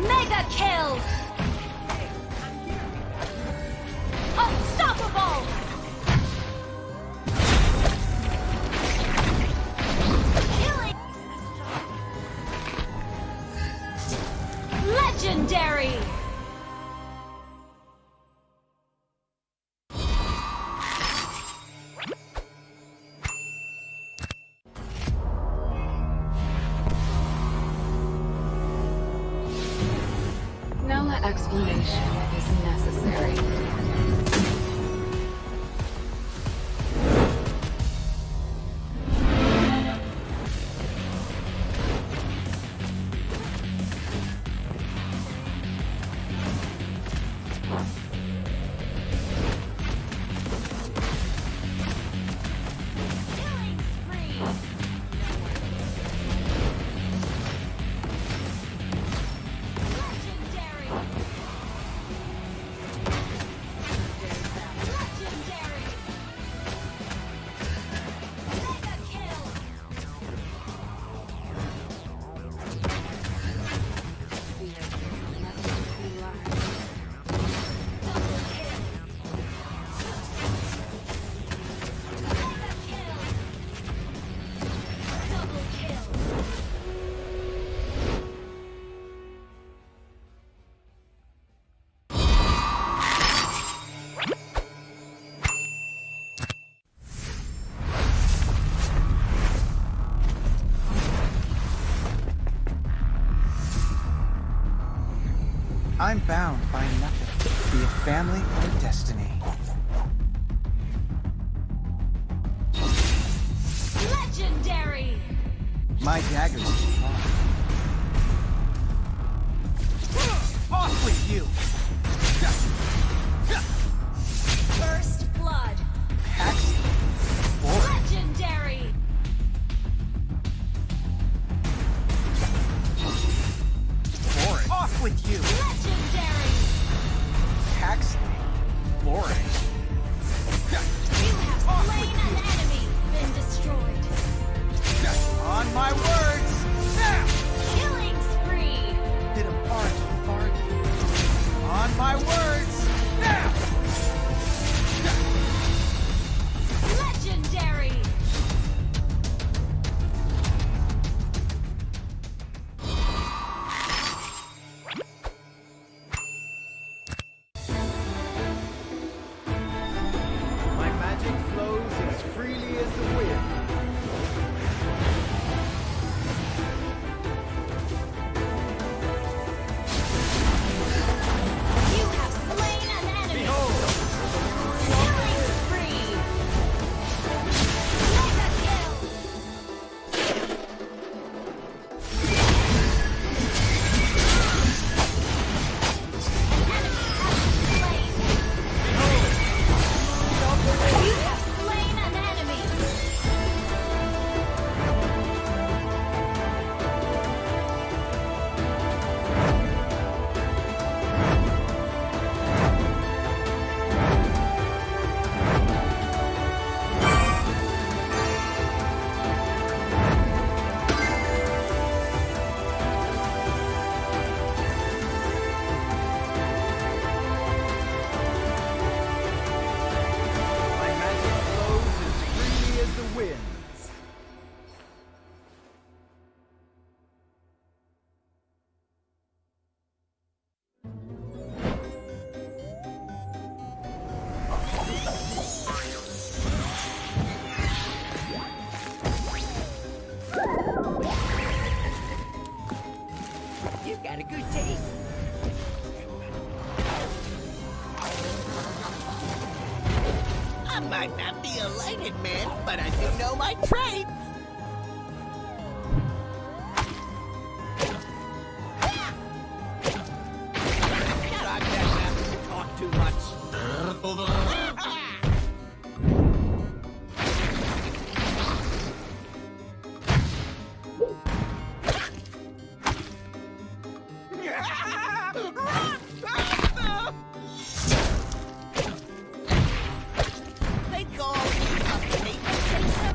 Mega kill! Unstoppable! Killing! Legendary! No explanation is necessary. Killing spree! Legendary! Legendary! Mega kill! Double kill! Mega kill! Double kill! I'm bound by nothing, be it family or destiny. Legendary! My daggers are strong. Off with you! First blood! Paxi! Boring. Legendary! Boring. Off with you! Legendary! Paxi! Boring. You have slain an enemy! Been destroyed! On my words! Killing spree! Did a bargain. On my words! Legendary! My magic flows as freely as the wind. You have slain an enemy! Killing spree! Mega kill! Enemy has been slain! You have slain an enemy! My magic flows as freely as the winds. You've got a good taste. I might not be a lighted man, but I do know my trades. Shut up, Nessa. You talk too much. They call me a paper chaser.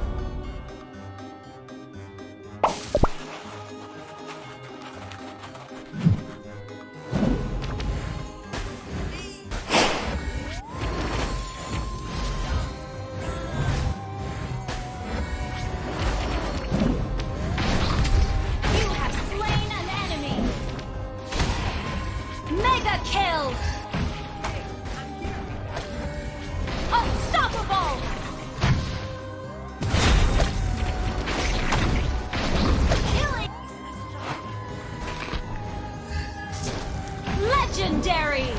Legendary!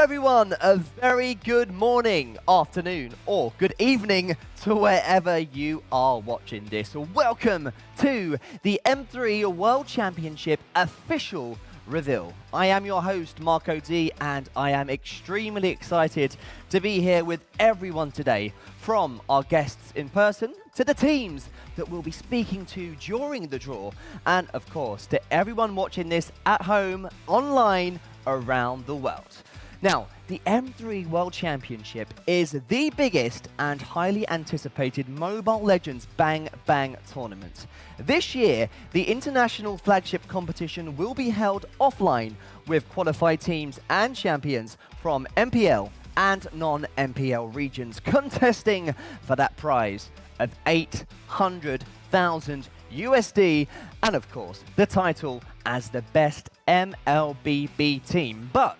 everyone, a very good morning, afternoon or good evening to wherever you are watching this. Welcome to the M3 World Championship official reveal. I am your host, Marco D, and I am extremely excited to be here with everyone today, from our guests in person to the teams that we'll be speaking to during the draw, and of course to everyone watching this at home, online, around the world. Now, the M3 World Championship is the biggest and highly anticipated Mobile Legends Bang Bang tournament. This year, the international flagship competition will be held offline, with qualified teams and champions from MPL and non-MPL regions contesting for that prize of 800,000 USD, and of course the title as the best Mlbb team. But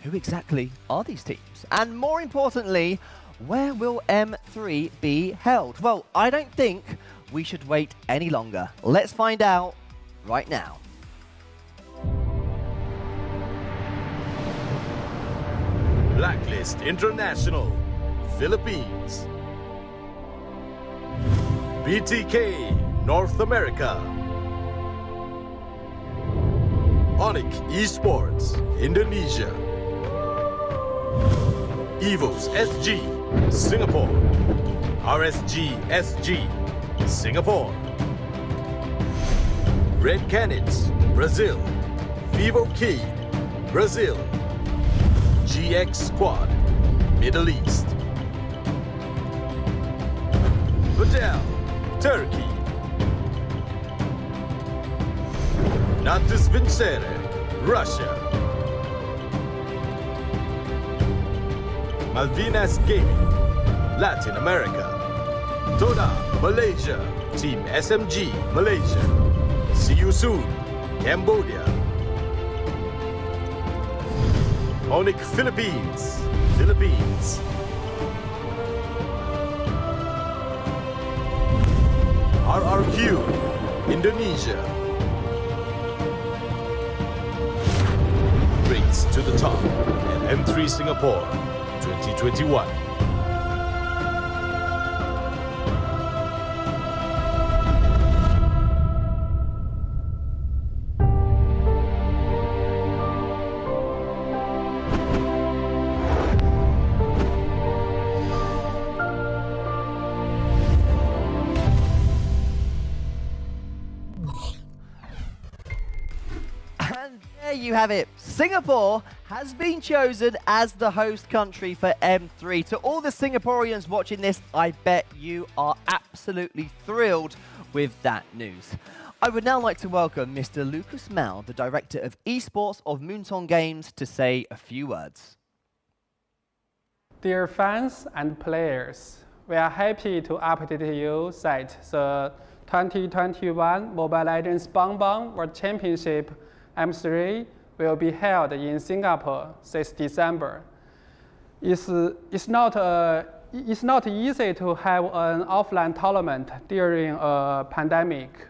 who exactly are these teams? And more importantly, where will M3 be held? Well, I don't think we should wait any longer. Let's find out right now. Blacklist International, Philippines. BTK, North America. Onyx Esports, Indonesia. Evos SG, Singapore. RSG SG, Singapore. Red Canids, Brazil. Vivo Kid, Brazil. GX Squad, Middle East. Vidal, Turkey. Natus Vincere, Russia. Malvinas Gaming, Latin America. Toda, Malaysia. Team SMG, Malaysia. See you soon, Cambodia. Onyx Philippines, Philippines. RRQ, Indonesia. Race to the top at M3 Singapore 2021. And there you have it. Singapore has been chosen as the host country for M3. To all the Singaporeans watching this, I bet you are absolutely thrilled with that news. I would now like to welcome Mr. Lucas Mao, the Director of Esports of Moonton Games, to say a few words. Dear fans and players, we are happy to update you that the 2021 Mobile Legends Bang Bang World Championship M3 will be held in Singapore this December. It's not easy to have an offline tournament during a pandemic.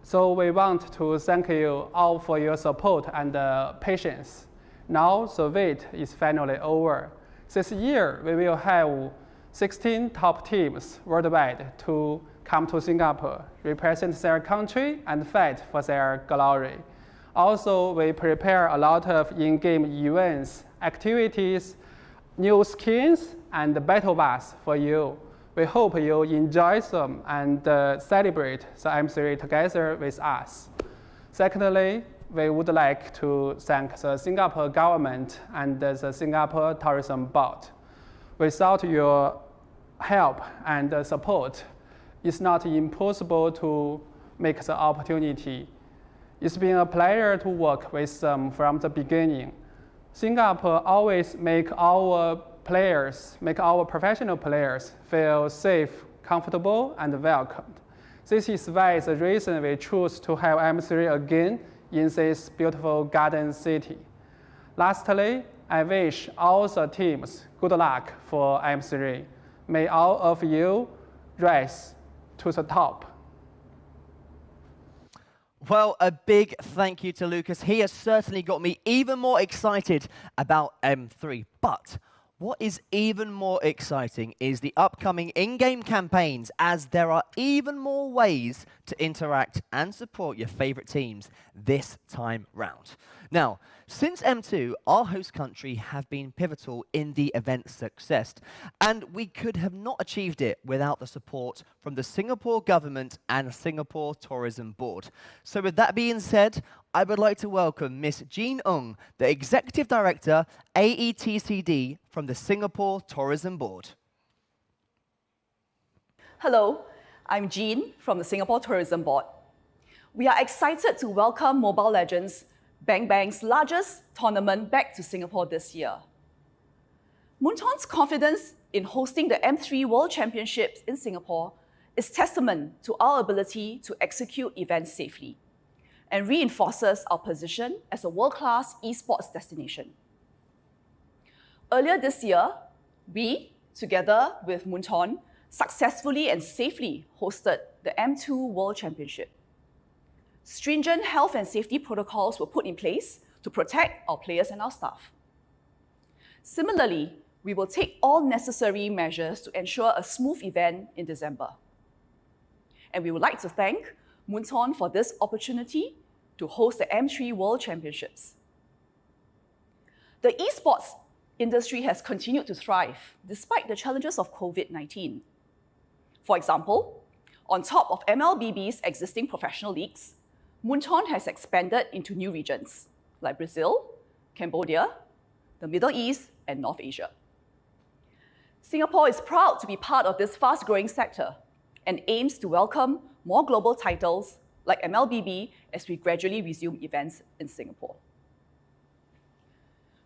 So we want to thank you all for your support and patience. Now the wait is finally over. This year we will have 16 top teams worldwide to come to Singapore, represent their country and fight for their glory. Also, we prepare a lot of in-game events, activities, new skins, and battle pass for you. We hope you enjoy them and celebrate the M3 together with us. Secondly, we would like to thank the Singapore government and the Singapore Tourism Board. Without your help and support, it's not impossible to make the opportunity. It's been a pleasure to work with them from the beginning. Singapore always make our professional players feel safe, comfortable, and welcomed. This is why the reason we choose to have M3 again in this beautiful garden city. Lastly, I wish all the teams good luck for M3. May all of you rise to the top. Well, a big thank you to Lucas. He has certainly got me even more excited about M3. But what is even more exciting is the upcoming in-game campaigns, as there are even more ways to interact and support your favorite teams this time round. Now, since M2, our host country have been pivotal in the event's success, and we could have not achieved it without the support from the Singapore government and Singapore Tourism Board. So with that being said, I would like to welcome Miss Jean Ng, the Executive Director, AETCD, from the Singapore Tourism Board. Hello, I'm Jean from the Singapore Tourism Board. We are excited to welcome Mobile Legends, Bang Bang's largest tournament, back to Singapore this year. Moonton's confidence in hosting the M3 World Championships in Singapore is testament to our ability to execute events safely and reinforces our position as a world-class esports destination. Earlier this year, we, together with Moonton, successfully and safely hosted the M2 World Championship. Stringent health and safety protocols were put in place to protect our players and our staff. Similarly, we will take all necessary measures to ensure a smooth event in December. And we would like to thank Moonton for this opportunity to host the M3 World Championships. The esports industry has continued to thrive despite the challenges of COVID-19. For example, on top of Mlbb's existing professional leagues, Moonton has expanded into new regions like Brazil, Cambodia, the Middle East, and North Asia. Singapore is proud to be part of this fast-growing sector and aims to welcome more global titles like Mlbb as we gradually resume events in Singapore.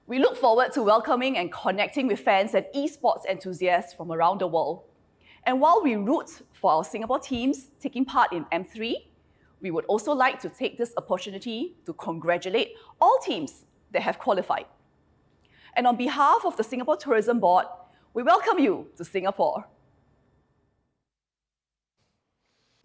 We look forward to welcoming and connecting with fans and esports enthusiasts from around the world. And while we root for our Singapore teams taking part in M3, we would also like to take this opportunity to congratulate all teams that have qualified. And on behalf of the Singapore Tourism Board, we welcome you to Singapore.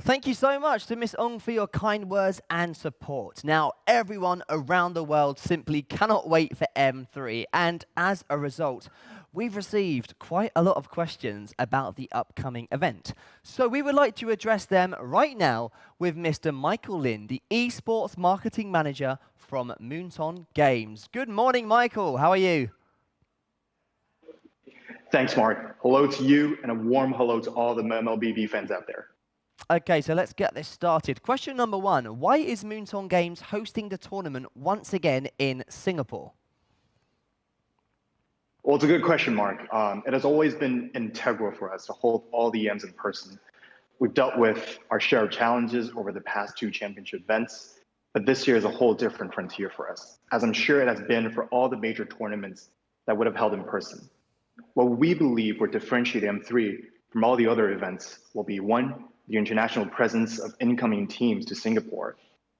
Thank you so much to Miss Ng for your kind words and support. Now, everyone around the world simply cannot wait for M3, and as a result, we've received quite a lot of questions about the upcoming event. So we would like to address them right now with Mr. Michael Lin, the Esports Marketing Manager from Moonton Games. Good morning, Michael. How are you? Thanks, Mark. Hello to you, and a warm hello to all the Mlbb fans out there. Okay, so let's get this started. Question number one, why is Moonton Games hosting the tournament once again in Singapore? Well, it's a good question, Mark. It has always been integral for us to hold all the EMs in person. We've dealt with our share of challenges over the past two championship events, but this year is a whole different frontier for us, as I'm sure it has been for all the major tournaments that would have held in person. What we believe will differentiate M3 from all the other events will be, one, the international presence of incoming teams to Singapore,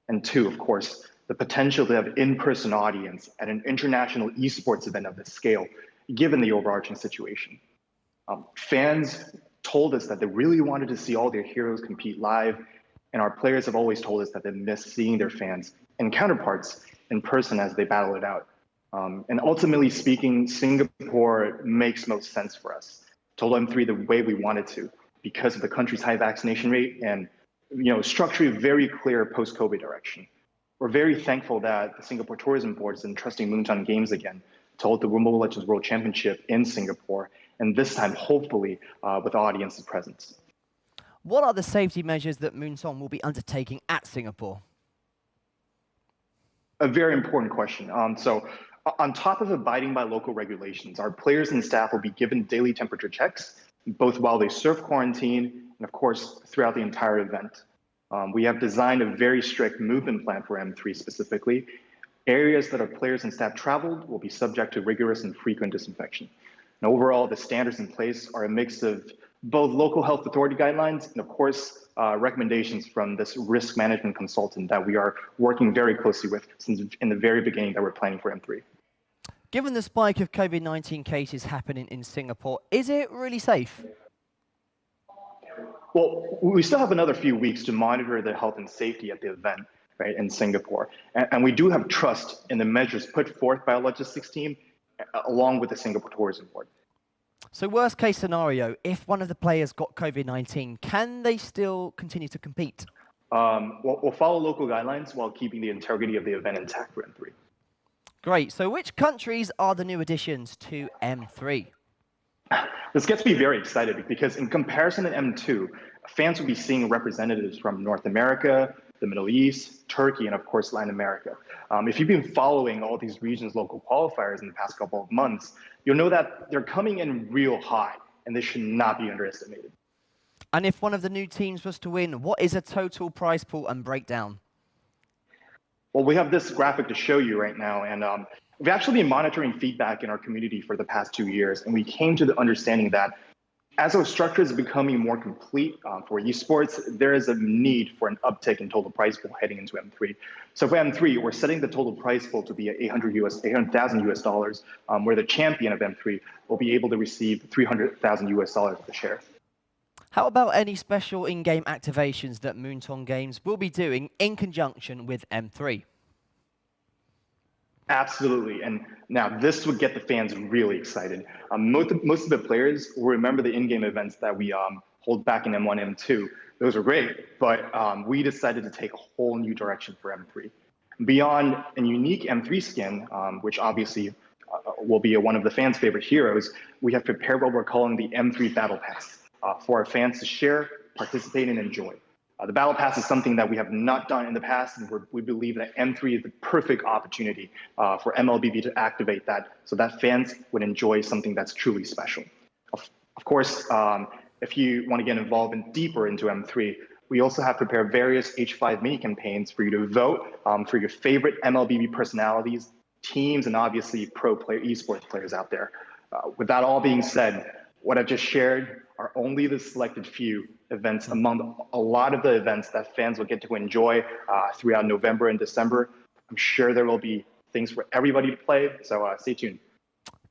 and two, of course, the potential to have in-person audience at an international esports event of this scale, given the overarching situation. Fans told us that they really wanted to see all their heroes compete live, and our players have always told us that they miss seeing their fans and counterparts in person as they battle it out. And ultimately speaking, Singapore makes most sense for us to hold M3 the way we wanted to, because of the country's high vaccination rate and structurally very clear post-COVID direction. We're very thankful that the Singapore Tourism Board is entrusting Moonton Games again to hold the Mobile Legends World Championship in Singapore, and this time, hopefully, with audience's presence. What are the safety measures that Moonton will be undertaking at Singapore? A very important question. So on top of abiding by local regulations, our players and staff will be given daily temperature checks, both while they serve quarantine and, of course, throughout the entire event. We have designed a very strict movement plan for M3 specifically. Areas that our players and staff traveled will be subject to rigorous and frequent disinfection. And overall, the standards in place are a mix of both local health authority guidelines and, of course, recommendations from this risk management consultant that we are working very closely with since in the very beginning that we're planning for M3. Given the spike of COVID-19 cases happening in Singapore, is it really safe? Well, we still have another few weeks to monitor the health and safety at the event. right, in Singapore. And we do have trust in the measures put forth by our logistics team, along with the Singapore Tourism Board. So worst case scenario, if one of the players got COVID-19, can they still continue to compete? We'll follow local guidelines while keeping the integrity of the event intact for M3. Great. So which countries are the new additions to M3? This gets me very excited because in comparison to M2, fans will be seeing representatives from North America, the Middle East, Turkey, and of course, Latin America. If you've been following all these regions' local qualifiers in the past couple of months, you'll know that they're coming in real high, and they should not be underestimated. And if one of the new teams was to win, what is a total prize pool and breakdown? Well, we have this graphic to show you right now, and we've actually been monitoring feedback in our community for the past 2 years, and we came to the understanding that as our structure is becoming more complete for esports, there is a need for an uptick in total prize pool heading into M3. So for M3, we're setting the total prize pool to be at $800,000 US, where the champion of M3 will be able to receive $300,000 US of the share. How about any special in-game activations that Moonton Games will be doing in conjunction with M3? Absolutely, and now this would get the fans really excited. Most of the players will remember the in-game events that we hold back in M1, M2. Those were great, but we decided to take a whole new direction for M3. Beyond a unique M3 skin, which obviously will be one of the fans' favorite heroes, we have prepared what we're calling the M3 Battle Pass for our fans to share, participate, and enjoy. The Battle Pass is something that we have not done in the past, and we believe that M3 is the perfect opportunity for Mlbb to activate that so that fans would enjoy something that's truly special. Of course, if you want to get involved deeper into M3, we also have prepared various H5 mini campaigns for you to vote for your favorite Mlbb personalities, teams, and obviously pro player, esports players out there. With that all being said, what I've just shared are only the selected few events among a lot of the events that fans will get to enjoy throughout November and December. I'm sure there will be things for everybody to play, so stay tuned.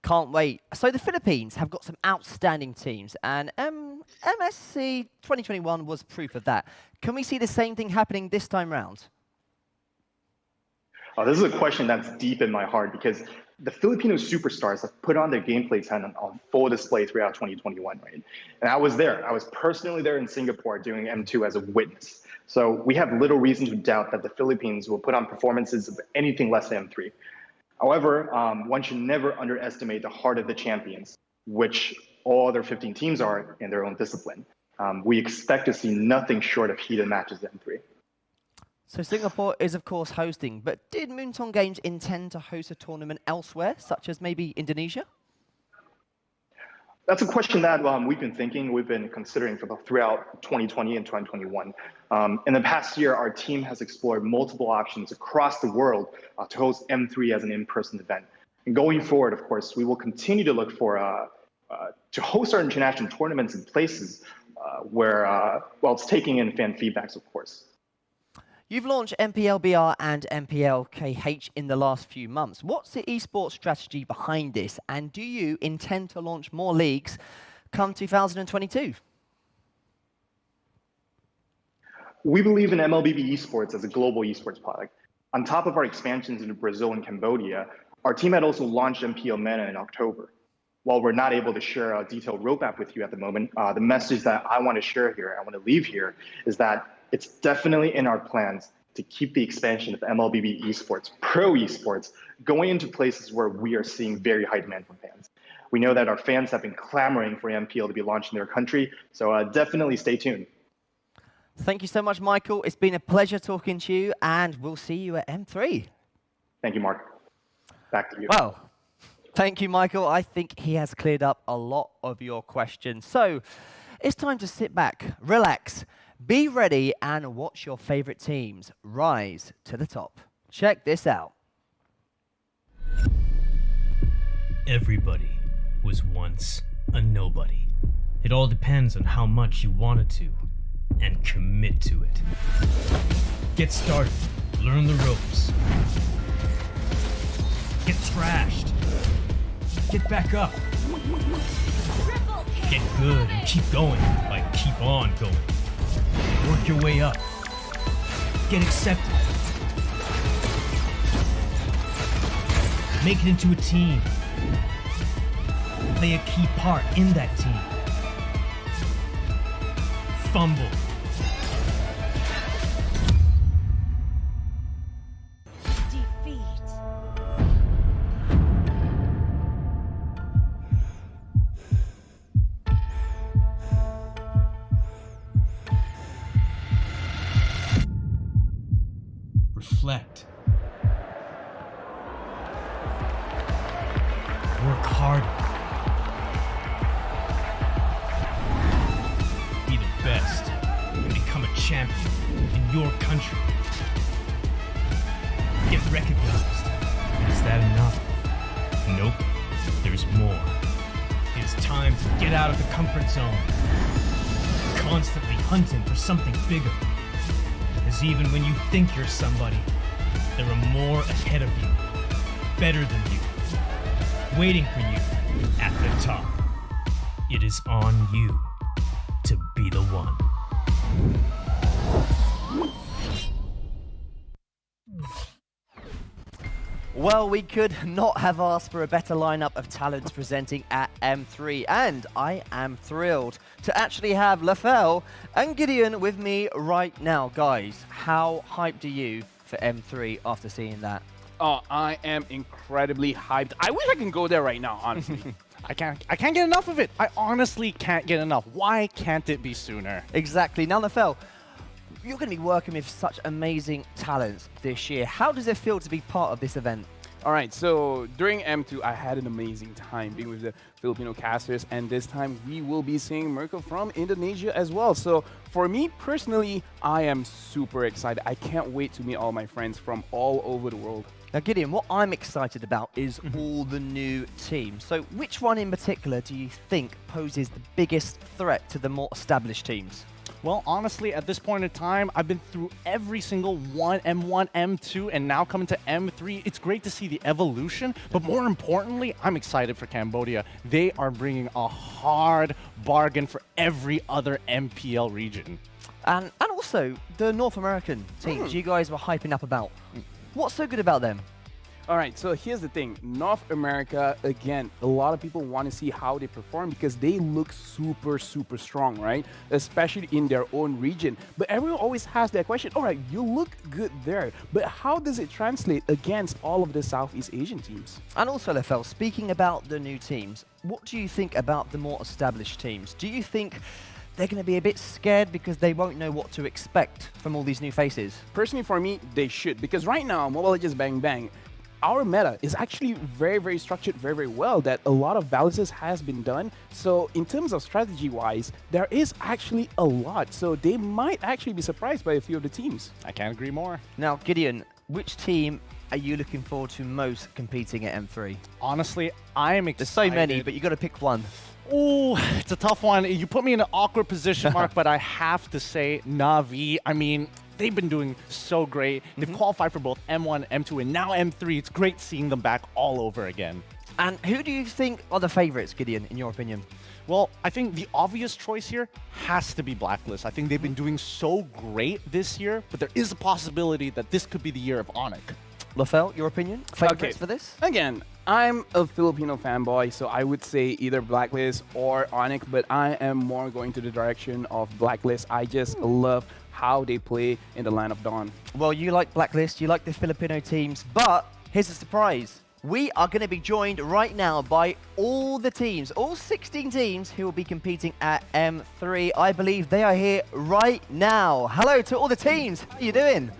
Can't wait. So the Philippines have got some outstanding teams, and MSC 2021 was proof of that. Can we see the same thing happening this time round? This is a question that's deep in my heart because the Filipino superstars have put on their gameplay talent on full display throughout 2021, right? And I was there. I was personally there in Singapore doing M2 as a witness. So we have little reason to doubt that the Philippines will put on performances of anything less than M3. However, one should never underestimate the heart of the champions, which all other 15 teams are in their own discipline. We expect to see nothing short of heated matches at M3. So Singapore is, of course, hosting, but did Moonton Games intend to host a tournament elsewhere, such as maybe Indonesia? That's a question that we've been thinking, we've been considering throughout 2020 and 2021. In the past year, our team has explored multiple options across the world to host M3 as an in-person event. And going forward, of course, we will continue to look for to host our international tournaments in places where, well, it's taking in fan feedbacks, of course. You've launched MPLBR and MPLKH in the last few months. What's the esports strategy behind this? And do you intend to launch more leagues come 2022? We believe in Mlbb esports as a global esports product. On top of our expansions into Brazil and Cambodia, our team had also launched MPL MENA in October. While we're not able to share a detailed roadmap with you at the moment, the message that I want to share here, I want to leave here, is that it's definitely in our plans to keep the expansion of Mlbb esports, pro esports, going into places where we are seeing very high demand from fans. We know that our fans have been clamoring for MPL to be launched in their country, so definitely stay tuned. Thank you so much, Michael. It's been a pleasure talking to you, and we'll see you at M3. Thank you, Mark. Back to you. Well, thank you, Michael. I think he has cleared up a lot of your questions. So it's time to sit back, relax, be ready, and watch your favorite teams rise to the top. Check this out. Everybody was once a nobody. It all depends on how much you wanted to and commit to it. Get started, learn the ropes. Get trashed. Get back up. Get good and keep going by keep on going. Work your way up. Get accepted. Make it into a team. Play a key part in that team. Fumble. Defeat. Reflect. Work harder. Be the best and become a champion in your country. Get recognized. Is that enough? Nope. There's more. It's time to get out of the comfort zone. Constantly hunting for something bigger. Because even when you think you're somebody, there are more ahead of you, better than you, waiting for you at the top. It is on you to be the one. Well, we could not have asked for a better lineup of talents presenting at M3, and I am thrilled to actually have Lafell and Gideon with me right now. Guys, how hyped are you for M3 after seeing that? Oh, I am incredibly hyped. I wish I can go there right now, honestly. I can't get enough of it. I honestly can't get enough. Why can't it be sooner? Exactly. Now, Lafell, you're going to be working with such amazing talents this year. How does it feel to be part of this event? All right, so during M2, I had an amazing time being with the Filipino casters, and this time we will be seeing Mirko from Indonesia as well. So for me personally, I am super excited. I can't wait to meet all my friends from all over the world. Now, Gideon, what I'm excited about is all the new teams. So which one in particular do you think poses the biggest threat to the more established teams? Well, honestly, at this point in time, I've been through every single one, M1, M2, and now coming to M3. It's great to see the evolution, but more importantly, I'm excited for Cambodia. They are bringing a hard bargain for every other MPL region. And also, the North American teams you guys were hyping up about. What's so good about them? All right, so here's the thing. North America, again, a lot of people want to see how they perform because they look super, super strong, right? Especially in their own region. But everyone always has that question, all right, you look good there, but how does it translate against all of the Southeast Asian teams? And also, Lafell, speaking about the new teams, what do you think about the more established teams? Do you think they're going to be a bit scared because they won't know what to expect from all these new faces? Personally, for me, they should, because right now, Mobile Legends Bang Bang, our meta is actually very, very structured very, very well, that a lot of balances has been done. So in terms of strategy-wise, there is actually a lot. So they might actually be surprised by a few of the teams. I can't agree more. Now, Gideon, which team are you looking forward to most competing at M3? Honestly, I am excited. There's so many, but you got to pick one. Ooh, it's a tough one. You put me in an awkward position, Mark, but I have to say Na'Vi. I mean, they've been doing so great. They've qualified for both M1, M2, and now M3. It's great seeing them back all over again. And who do you think are the favorites, Gideon, in your opinion? Well, I think the obvious choice here has to be Blacklist. I think they've been doing so great this year, but there is a possibility that this could be the year of Onyx. Lafell, your opinion? Favorites for this? Again, I'm a Filipino fanboy, so I would say either Blacklist or Onyx, but I am more going to the direction of Blacklist. I just love how they play in the Land of Dawn. Well, you like Blacklist, you like the Filipino teams, but here's a surprise. We are going to be joined right now by all the teams, all 16 teams who will be competing at M3. I believe they are here right now. Hello to all the teams. How are you doing?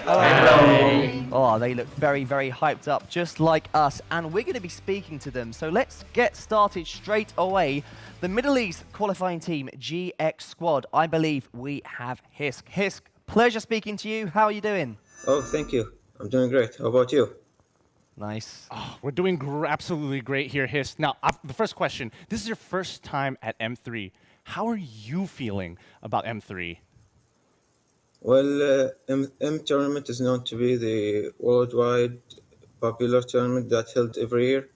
Hello. Oh, they look very, very hyped up, just like us, and we're going to be speaking to them. So let's get started straight away. The Middle East qualifying team, GX Squad. I believe we have Hisk. Hisk, pleasure speaking to you. How are you doing? Oh, thank you. I'm doing great. How about you? Nice. Oh, we're doing absolutely great here, Hiss. Now, the first question. This is your first time at M3. How are you feeling about M3? Well, M tournament is known to be the worldwide popular tournament that's held every year.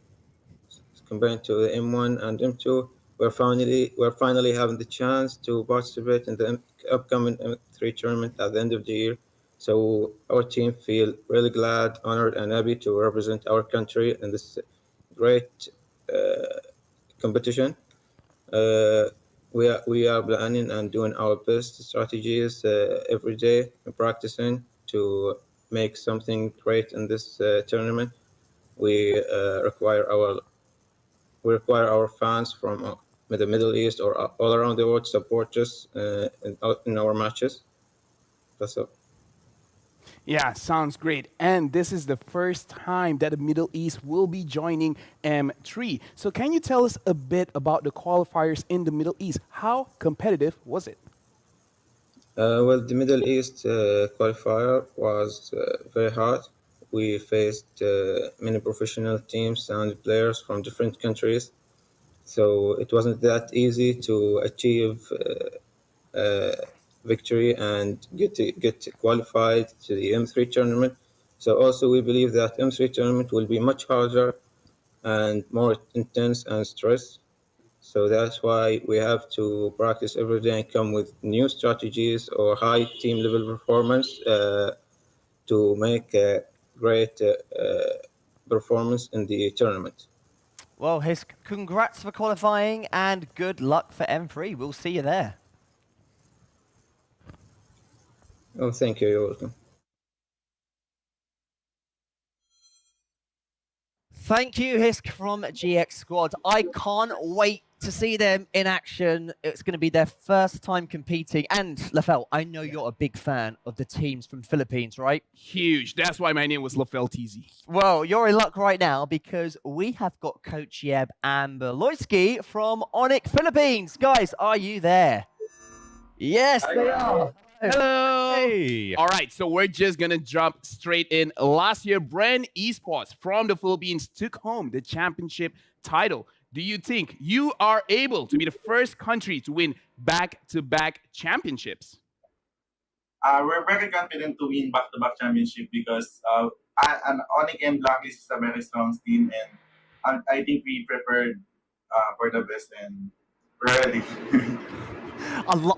Compared to the M1 and M2, we're finally having the chance to participate in the upcoming M3 tournament at the end of the year. So our team feel really glad, honored, and happy to represent our country in this great competition. We are planning and doing our best strategies every day, and practicing to make something great in this tournament. We require our fans from the Middle East or all around the world to support us in our matches. That's all. Yeah, sounds great. And this is the first time that the Middle East will be joining M3. So can you tell us a bit about the qualifiers in the Middle East? How competitive was it? Well, the Middle East qualifier was very hard. We faced many professional teams and players from different countries. So it wasn't that easy to achieve victory and get qualified to the M3 tournament. So also we believe that M3 tournament will be much harder and more intense and stress. So that's why we have to practice every day and come with new strategies or high team level performance to make a great performance in the tournament. Well, congrats for qualifying and good luck for M3. We'll see you there. Oh, thank you. You're welcome. Thank you, Hisk from GX Squad. I can't wait to see them in action. It's going to be their first time competing. And, Lafel, I know you're a big fan of the teams from Philippines, right? Huge. That's why my name was Lafel TZ. Well, you're in luck right now because we have got Coach Yeb and Beloyski from Onyx Philippines. Guys, are you there? Yes, they are. Hello. Hey. All right, so we're just going to jump straight in. Last year, Brand Esports from the Philippines took home the championship title. Do you think you are able to be the first country to win back-to-back championships? We're very confident to win back-to-back championship because Onyx and Blacklist is a very strong team, and I think we prepared for the best and we're ready.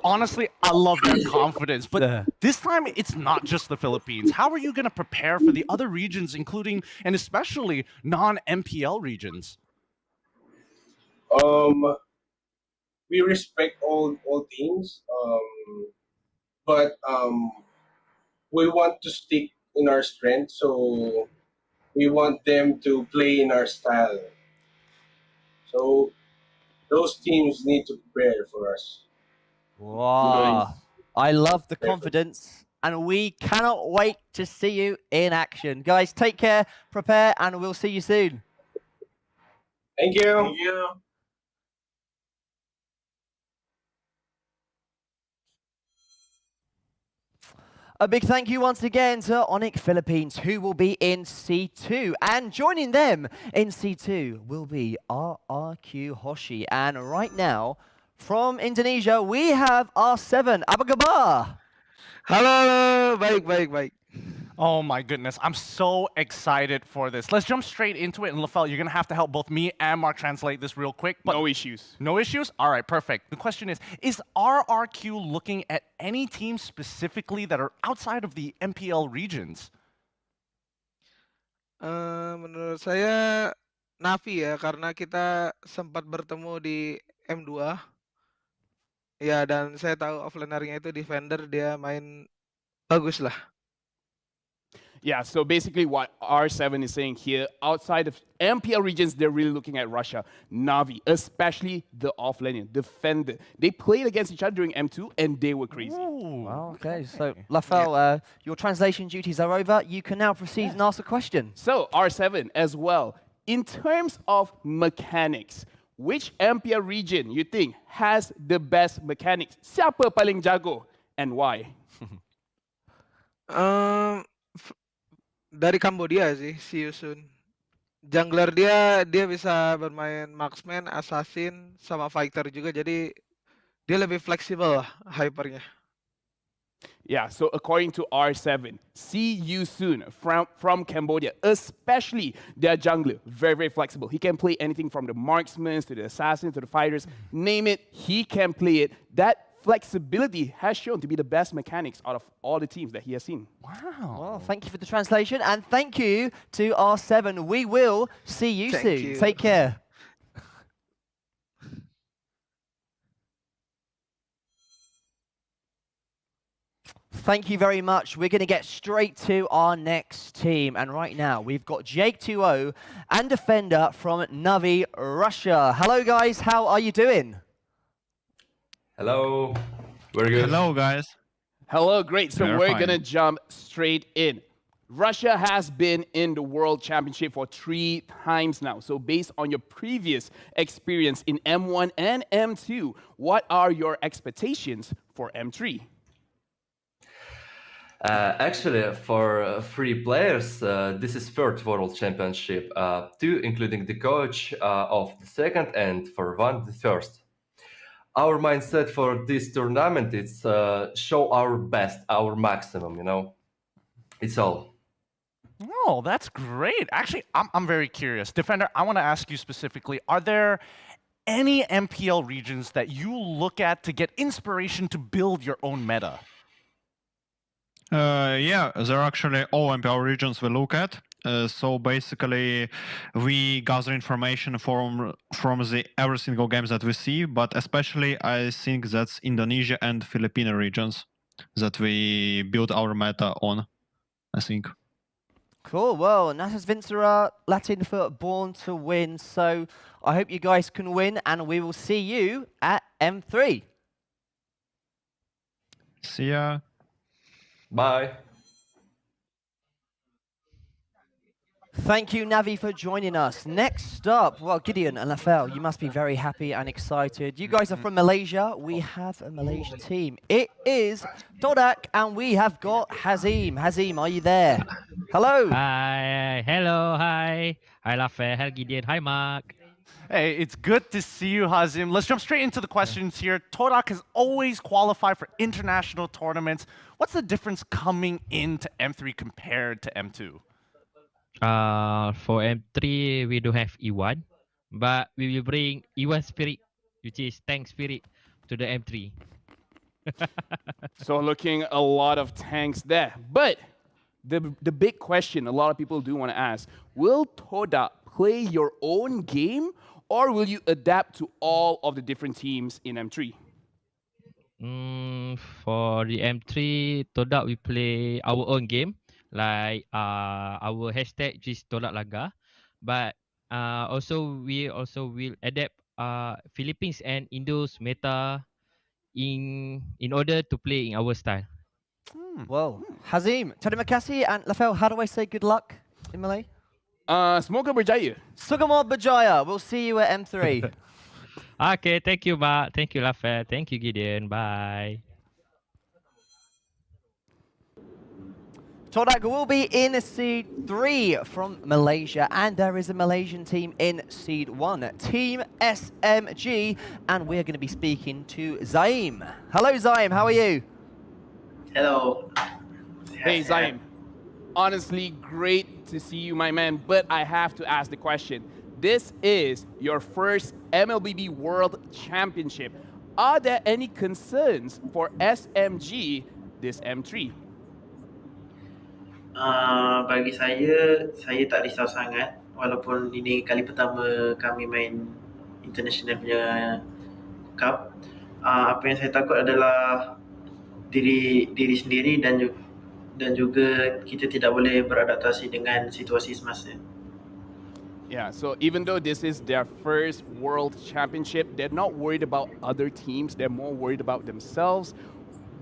Honestly, I love that confidence. But this time, it's not just the Philippines. How are you going to prepare for the other regions, including and especially non-MPL regions? We respect all teams, but we want to stick in our strength. So we want them to play in our style. So those teams need to prepare for us. Wow. I love the confidence, and we cannot wait to see you in action. Guys, take care, prepare, and we'll see you soon. Thank you. Thank you. A big thank you once again to Onyx Philippines, who will be in C2. And joining them in C2 will be RRQ Hoshi. And right now, from Indonesia, we have R7, Abagabar. Halo, baik. Oh my goodness, I'm so excited for this. Let's jump straight into it. And Lafel, you're going to have to help both me and Mark translate this real quick. No issues. No issues? All right, perfect. The question is RRQ looking at any teams specifically that are outside of the MPL regions? Menurut saya Navi ya, karena kita sempat bertemu di M2. Ya, dan saya tahu offlanernya itu defender, dia main bagus lah. Yeah, so basically what R7 is saying here, outside of MPL regions, they're really looking at Russia. Navi, especially the offlaner, defender. They played against each other during M2, and they were crazy. Well, okay, so Lafel, your translation duties are over. You can now proceed and ask a question. So, R7 as well. In terms of mechanics, which MPL region you think has the best mechanics? Siapa paling jago and why? Dari Kambodia sih, si Yusun. Jungler dia bisa bermain marksman, assassin, sama fighter juga, jadi dia lebih fleksibel lah hypernya. Yeah, so according to R7, see you soon from Cambodia, especially their jungler, very, very flexible. He can play anything from the marksmen to the assassins to the fighters, name it, he can play it. That flexibility has shown to be the best mechanics out of all the teams that he has seen. Wow. Well, thank you for the translation, and thank you to R7. We will see you Thank soon. you. Take care. Thank you very much. We're going to get straight to our next team. And right now, we've got Jake 2-0 and Defender from Navi, Russia. Hello, guys. How are you doing? Hello. Very good. Hello, guys. Hello, great. So We're we're fine. going to jump straight in. Russia has been in the World Championship for 3 times now. So based on your previous experience in M1 and M2, what are your expectations for M3? Actually, for 3 players, this is third World Championship, 2 including the coach of the second, and for 1 the first. Our mindset for this tournament is show our best, our maximum, you know. It's all. Oh, that's great. Actually, I'm very curious. Defender, I want to ask you specifically, are there any MPL regions that you look at to get inspiration to build your own meta? Yeah, there are actually all MPL regions we look at. So basically, we gather information from the every single games that we see, but especially I think that's Indonesia and Filipino regions that we build our meta on, I think. Cool. Well, Natas Vincera, Latin for Born to Win. So I hope you guys can win, and we will see you at M3. See ya. Bye. Thank you, Navi, for joining us. Next up, well, Gideon and Lafel, you must be very happy and excited. You guys are from Malaysia. We have a Malaysian team. It is Todak, and we have got Hazim. Hazim, are you there? Hello. Hi. Hello. Hi. Hi, Lafel. Hi, Gideon. Hi, Mark. Hey, it's good to see you, Hazim. Let's jump straight into the questions here. Todak has always qualified for international tournaments. What's the difference coming into M3 compared to M2? For M3, we don't have E1, but we will bring E1 Spirit, which is tank spirit, to the M3. So looking a lot of tanks there. But the big question a lot of people do want to ask, will Todak play your own game, or will you adapt to all of the different teams in M3? For the M3, Todak, we play our own game, like our hashtag which is Todak Laga, but we also will adapt Philippines and Indo's meta in order to play in our style. Well, Hazim, terima kasih, and Lafel, how do I say good luck in Malay? Semoga berjaya. Sugamo Berjaya. We'll see you at M3. Okay, thank you, Mark. Thank you, Lafel. Thank you, Gideon. Bye. Todak will be in Seed 3 from Malaysia, and there is a Malaysian team in Seed 1, Team SMG, and we're going to be speaking to Zaim. Hello, Zaim. How are you? Hello. Hey, Zaim. Honestly, great to see you, my man, but I have to ask the question. This is your first Mlbb World Championship. Are there any concerns for SMG this M3? Bagi saya tak risau sangat. Walaupun ini kali pertama kami main international punya cup. Apa yang saya takut adalah diri sendiri dan juga kita tidak boleh beradaptasi dengan situasi semasa. Yeah, so even though this is their first World Championship, they're not worried about other teams. They're more worried about themselves,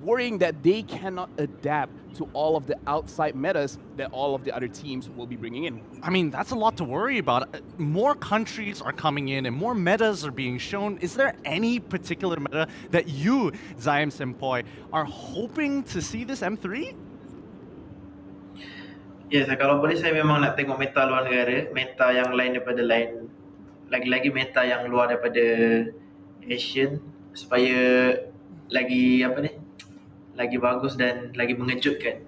worrying that they cannot adapt to all of the outside metas that all of the other teams will be bringing in. I mean, that's a lot to worry about. More countries are coming in and more metas are being shown. Is there any particular meta that you, Zaim Senpai, are hoping to see this M3? Yes, kalau boleh saya memang nak tengok meta luar negara, meta yang lain daripada lain, lagi-lagi meta yang luar daripada Asian, supaya lagi lagi bagus dan lagi mengejutkan.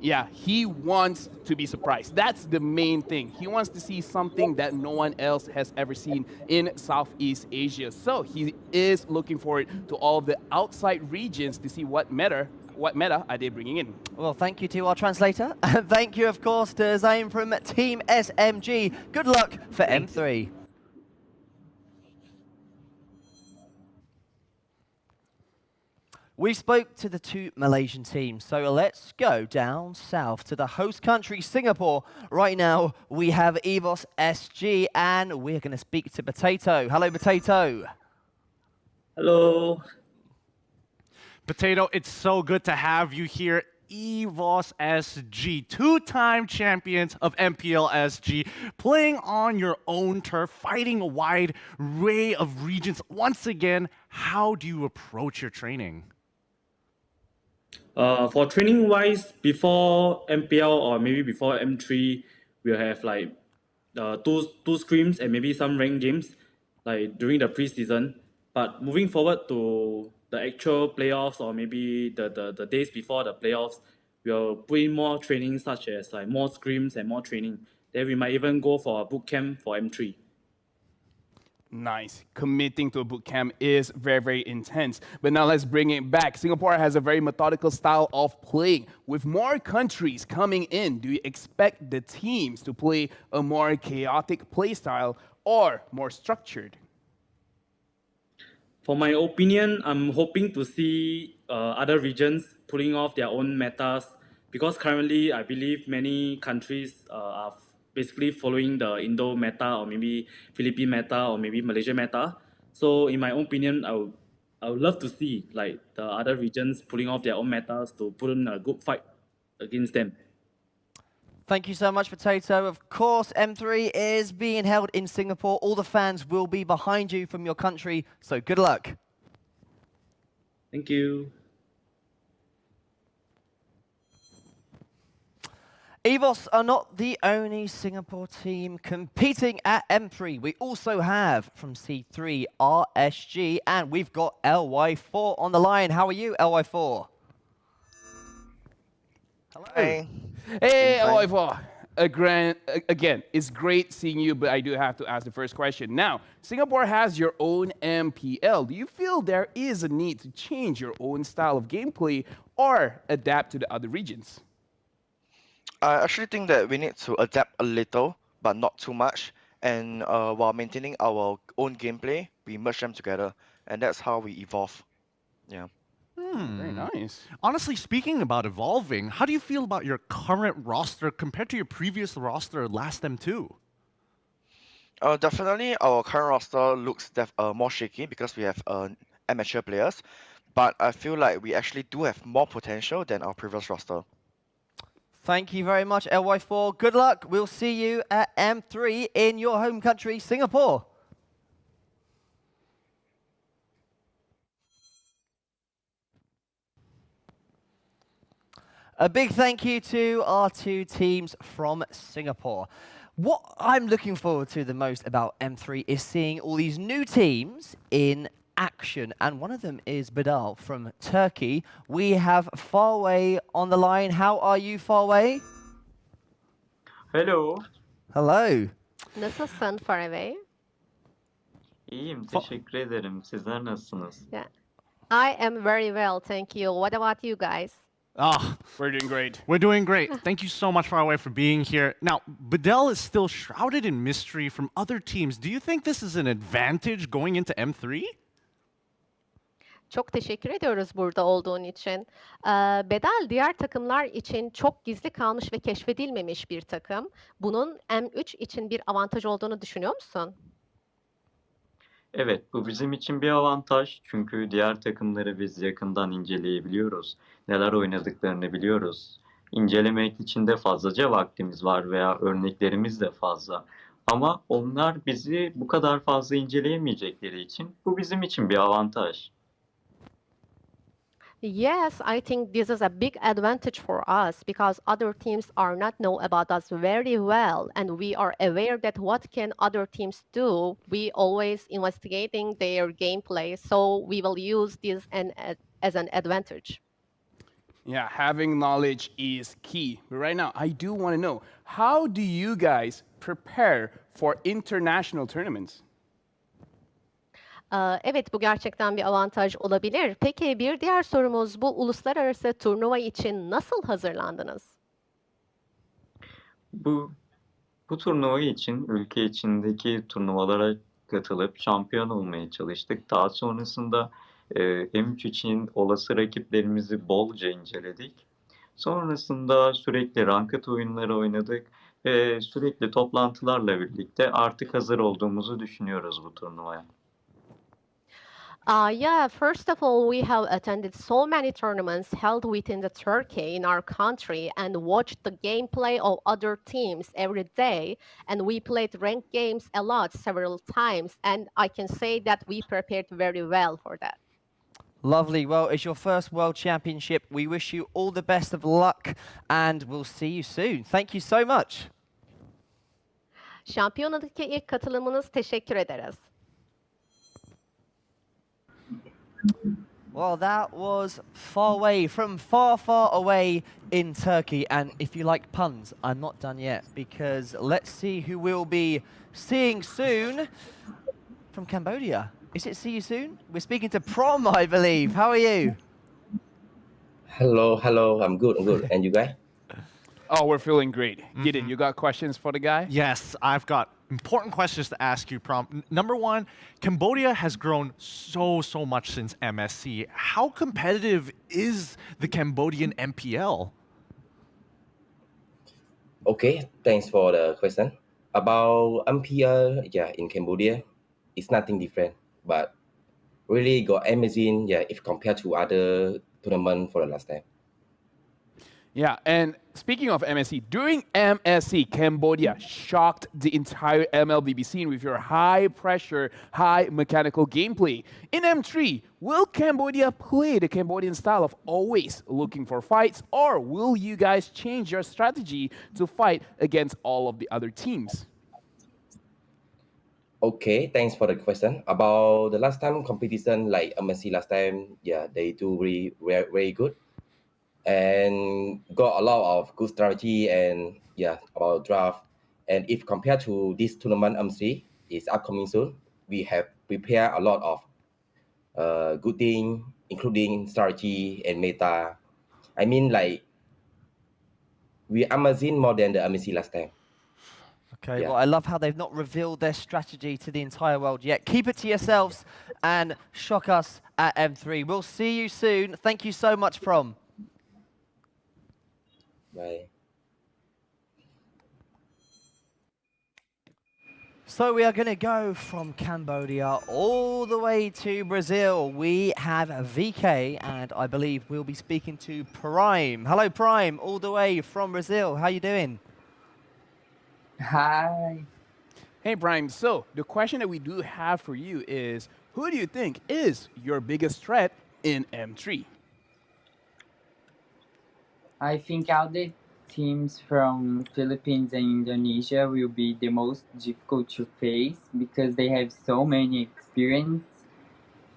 Yeah, he wants to be surprised. That's the main thing. He wants to see something that no one else has ever seen in Southeast Asia. So he is looking forward to all of the outside regions to see what meta are they bringing in. Well, thank you to our translator. And thank you, of course, to Zayn from Team SMG. Good luck for M3. We spoke to the two Malaysian teams, so let's go down south to the host country, Singapore. Right now, we have EVOS SG, and we're going to speak to Potato. Hello, Potato. Hello. Potato, it's so good to have you here. EVOS SG, two-time champions of MPL SG, playing on your own turf, fighting a wide array of regions. Once again, how do you approach your training? For training wise, before MPL or maybe before M3, we'll have like two scrims and maybe some ranked games like during the preseason. But moving forward to the actual playoffs or maybe the days before the playoffs, we'll put in more training such as like more scrims and more training. Then we might even go for a boot camp for M3. Nice. Committing to a boot camp is very, very intense. But now let's bring it back. Singapore has a very methodical style of playing. With more countries coming in, do you expect the teams to play a more chaotic play style or more structured? For my opinion, I'm hoping to see other regions pulling off their own metas because currently I believe many countries are basically following the Indo meta or maybe Philippine meta or maybe Malaysia meta. So in my own opinion, I would love to see like the other regions pulling off their own metas to put in a good fight against them. Thank you so much, Potato. Of course, M3 is being held in Singapore. All the fans will be behind you from your country, so good luck. Thank you. EVOS are not the only Singapore team competing at M3. We also have from C3 RSG, and we've got LY4 on the line. How are you, LY4? Hello. Hey, LY4. Again, it's great seeing you, but I do have to ask the first question. Now, Singapore has your own MPL. Do you feel there is a need to change your own style of gameplay or adapt to the other regions? I actually think that we need to adapt a little, but not too much. And while maintaining our own gameplay, we merge them together. And that's how we evolve. Yeah. Very nice. Honestly, speaking about evolving, how do you feel about your current roster compared to your previous roster last M2? Definitely, our current roster looks more shaky because we have amateur players. But I feel like we actually do have more potential than our previous roster. Thank you very much, LY4. Good luck. We'll see you at M3 in your home country, Singapore. A big thank you to our two teams from Singapore. What I'm looking forward to the most about M3 is seeing all these new teams in action, and one of them is Badal from Turkey. We have Farway on the line. How are you, Farway? Hello. Hello. Nasılsın Farway? İyiyim, teşekkür ederim. Sizler nasılsınız? Yeah. I am very well, thank you. What about you guys? We're doing great. We're doing great. Thank you so much, Farway, for being here. Now, Badal is still shrouded in mystery from other teams. Do you think this is an advantage going into M3? Çok teşekkür ediyoruz burada olduğun için. Bedel diğer takımlar için çok gizli kalmış ve keşfedilmemiş bir takım. Bunun M3 için bir avantaj olduğunu düşünüyor musun? Evet, bu bizim için bir avantaj. Çünkü diğer takımları biz yakından inceleyebiliyoruz. Neler oynadıklarını biliyoruz. İncelemek için de fazlaca vaktimiz var veya örneklerimiz de fazla. Ama onlar bizi bu kadar fazla inceleyemeyecekleri için bu bizim için bir avantaj. Yes, I think this is a big advantage for us because other teams are not know about us very well, and we are aware that what can other teams do. We always investigating their gameplay, so we will use this as an advantage. Yeah, having knowledge is key. But right now, I do want to know, how do you guys prepare for international tournaments? Evet, bu gerçekten bir avantaj olabilir. Peki bir diğer sorumuz, bu uluslararası turnuva için nasıl hazırlandınız? Bu bu turnuva için ülke içindeki turnuvalara katılıp şampiyon olmaya çalıştık. Daha sonrasında M3 için olası rakiplerimizi bolca inceledik. Sonrasında sürekli ranked oyunları oynadık ve sürekli toplantılarla birlikte artık hazır olduğumuzu düşünüyoruz bu turnuvaya. Yeah, first of all, we have attended so many tournaments held within the Turkey in our country and watched the gameplay of other teams every day. And we played ranked games a lot, several times. And I can say that we prepared very well for that. Lovely. Well, it's your first World Championship. We wish you all the best of luck and we'll see you soon. Thank you so much. Şampiyonadaki ilk katılımınız, teşekkür ederiz. Well, that was far away, from far, far away in Turkey. And if you like puns, I'm not done yet, because let's see who we'll be seeing soon from Cambodia. Is it see you soon? We're speaking to Prom, I believe. How are you? Hello. I'm good. And you guys? Oh, we're feeling great. Gideon, you got questions for the guy? Yes, I've got important questions to ask you, Prom. Number one, Cambodia has grown so much since MSC. How competitive is the Cambodian MPL? Okay, thanks for the question. About MPL, in Cambodia, it's nothing different, but really got amazing, if compared to other tournament for the last time. Yeah, and speaking of MSC, during MSC, Cambodia shocked the entire Mlbb scene with your high pressure, high mechanical gameplay. In M3, will Cambodia play the Cambodian style of always looking for fights, or will you guys change your strategy to fight against all of the other teams? Okay, thanks for the question. About the last time competition, like MSC last time, they do very good. And got a lot of good strategy and about draft. And if compared to this tournament MC is upcoming soon, we have prepared a lot of good thing, including strategy and meta. I mean, like we amazing more than the MC last time. Okay, well, I love how they've not revealed their strategy to the entire world yet. Keep it to yourselves and shock us at M3. We'll see you soon. Thank you so much, Prom. Bye. So we are going to go from Cambodia all the way to Brazil. We have VK, and I believe we'll be speaking to Prime. Hello, Prime, all the way from Brazil. How you doing? Hi. Hey, Prime. So the question that we do have for you is, who do you think is your biggest threat in M3? I think all the teams from Philippines and Indonesia will be the most difficult to face because they have so many experience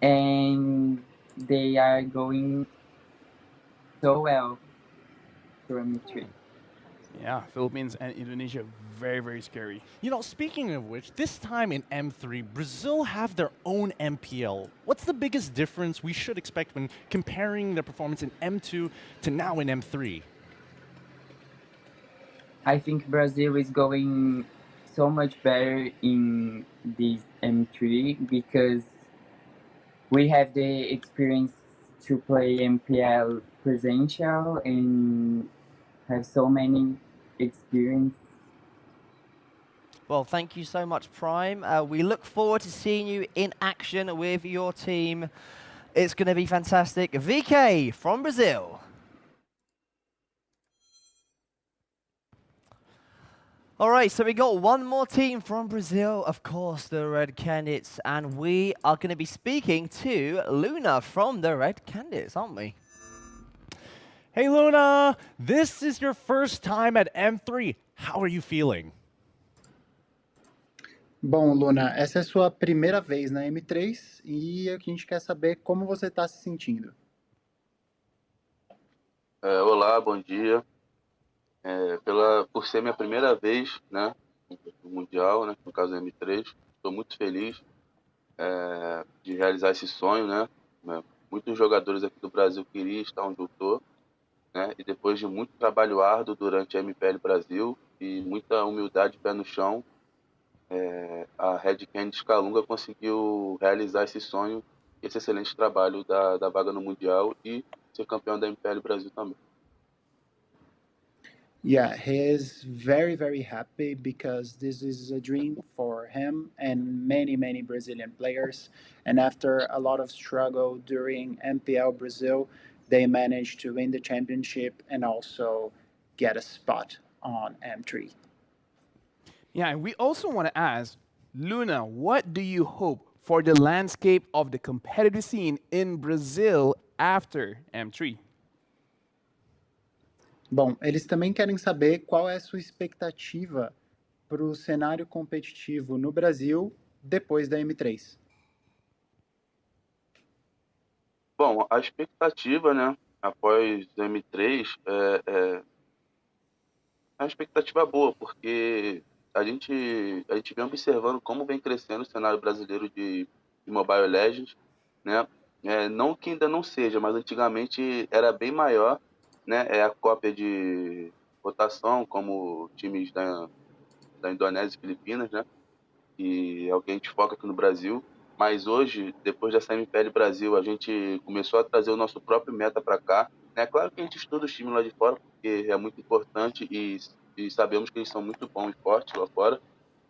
and they are going so well through M3. Yeah, Philippines and Indonesia, very scary. You know, speaking of which, this time in M3, Brazil have their own MPL. What's the biggest difference we should expect when comparing their performance in M2 to now in M3? I think Brazil is going so much better in this M3 because we have the experience to play MPL presential and have so many experience. Well, thank you so much, Prime. We look forward to seeing you in action with your team. It's going to be fantastic. VK from Brazil. All right, so we got one more team from Brazil, of course, the Red Candidates, and we are going to be speaking to Luna from the Red Candidates, aren't we? Hey, Luna, this is your first time at M3. How are you feeling? Bom, Luna, essa é a sua primeira vez na M3 e a gente quer saber como você está se sentindo. Olá, bom dia. Por ser minha primeira vez, né, no Mundial, né, no caso M3, estou muito feliz de realizar esse sonho, né. Muitos jogadores aqui do Brasil queriam estar onde eu estou, né, e depois de muito trabalho árduo durante a MPL Brasil e muita humildade, pé no chão, a Red Candy Scalunga conseguiu realizar esse sonho, esse excelente trabalho da vaga no Mundial e ser campeão da MPL Brasil também. Yeah, he is very, very happy because this is a dream for him and many, many Brazilian players. And after a lot of struggle during MPL Brazil, they managed to win the championship and also get a spot on M3. Yeah, and we also want to ask, Luna, what do you hope for the landscape of the competitive scene in Brazil after M3? Bom, eles também querem saber qual é a sua expectativa para o cenário competitivo no Brasil depois da M3. Bom, a expectativa, né, após o M3 é uma expectativa boa, porque a gente vem observando como vem crescendo o cenário brasileiro de Mobile Legends, né? Não que ainda não seja, mas antigamente era bem maior, né? É a cópia de rotação, como times da Indonésia e Filipinas, né? Que é o que a gente foca aqui no Brasil. Mas hoje, depois dessa MPL Brasil, a gente começou a trazer o nosso próprio meta para cá. É claro que a gente estuda os times lá de fora, porque é muito importante e sabemos que eles são muito bons e fortes lá fora.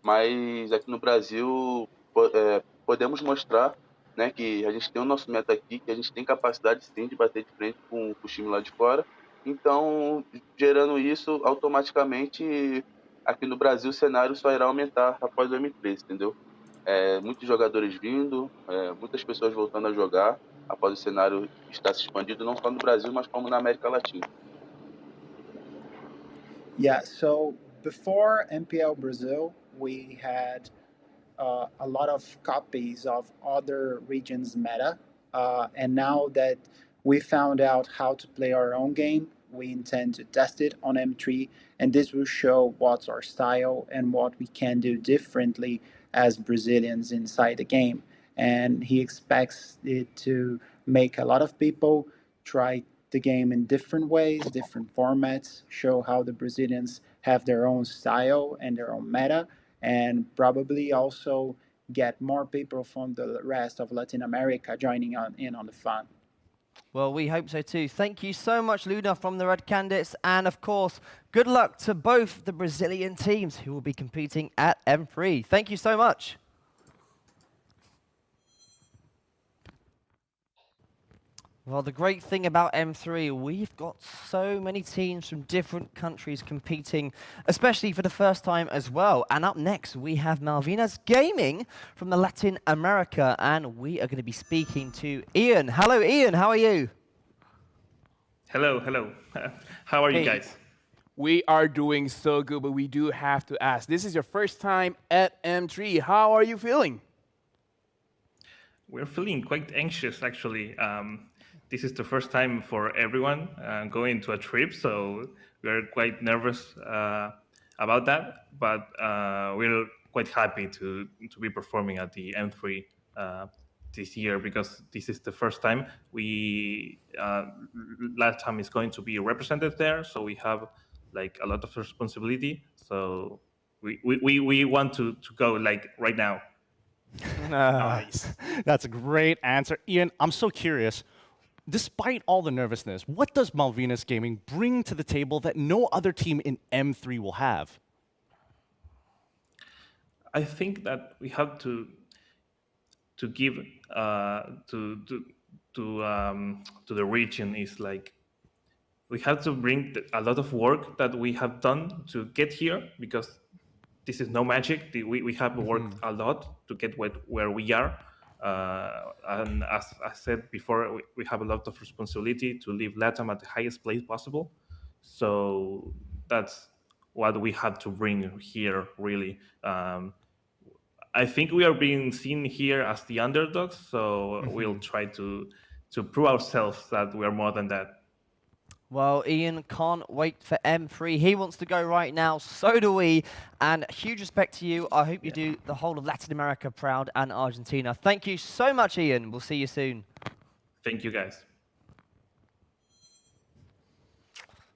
Mas aqui no Brasil, podemos mostrar, né, que a gente tem o nosso meta aqui, que a gente tem capacidade sim de bater de frente com o time lá de fora. Então, gerando isso, automaticamente, aqui no Brasil, o cenário só irá aumentar após o M3, entendeu? Muitos jogadores vindo, muitas pessoas voltando a jogar após o cenário estar se expandindo, não só no Brasil, mas como na América Latina. Yeah, so before MPL Brazil, we had a lot of copies of other regions' meta. And now that we found out how to play our own game, we intend to test it on M3, and this will show what's our style and what we can do differently as Brazilians inside the game. And he expects it to make a lot of people try the game in different ways, different formats, show how the Brazilians have their own style and their own meta, and probably also get more people from the rest of Latin America joining in on the fun. Well, we hope so too. Thank you so much, Luna, from the Red Candidates. And of course, good luck to both the Brazilian teams who will be competing at M3. Thank you so much. Well, the great thing about M3, we've got so many teams from different countries competing, especially for the first time as well. And up next, we have Malvinas Gaming from the Latin America, and we are going to be speaking to Ian. Hello, Ian. How are you? Hello, hello. How are you guys? We are doing so good, but we do have to ask. This is your first time at M3. How are you feeling? We're feeling quite anxious, actually. This is the first time for everyone going to a trip, so we're quite nervous about that. But we're quite happy to be performing at the M3 this year, because this is the first time. We LATAM is going to be represented there, so we have like a lot of responsibility. So we want to go like right now. Nice. That's a great answer. Ian, I'm so curious. Despite all the nervousness, what does Malvinas Gaming bring to the table that no other team in M3 will have? I think that we have to give to the region is like we have to bring a lot of work that we have done to get here, because this is no magic. We have worked a lot to get where we are. And as I said before, we have a lot of responsibility to leave LATAM at the highest place possible. So that's what we have to bring here, really. I think we are being seen here as the underdogs, so we'll try to prove ourselves that we are more than that. Well, Ian can't wait for M3. He wants to go right now. So do we. And huge respect to you. I hope you do the whole of Latin America proud and Argentina. Thank you so much, Ian. We'll see you soon. Thank you, guys.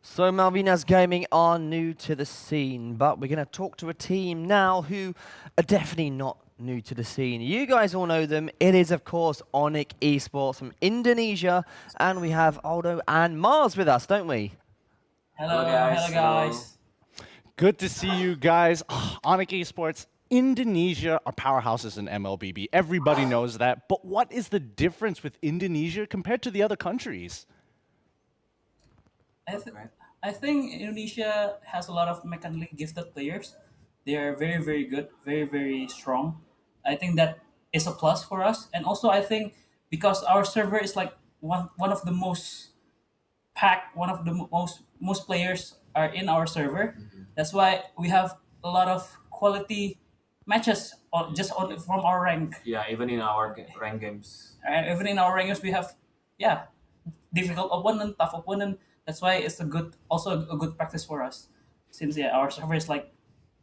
So Malvinas Gaming are new to the scene, but we're going to talk to a team now who are definitely not new to the scene. You guys all know them. It is, of course, Onyx Esports from Indonesia, and we have Aldo and Mars with us, don't we? Hello, guys. Good to see you guys. Onyx Esports, Indonesia are powerhouses in Mlbb. Everybody knows that. But what is the difference with Indonesia compared to the other countries? I think Indonesia has a lot of mechanically gifted players. They are very, very good, very, very strong. I think that is a plus for us. And also, I think because our server is like one of the most packed, one of the most players are in our server. That's why we have a lot of quality matches from our rank. Yeah, even in our rank games. And even in our rank games, we have difficult opponent, tough opponent. That's why it's also a good practice for us, since our server is like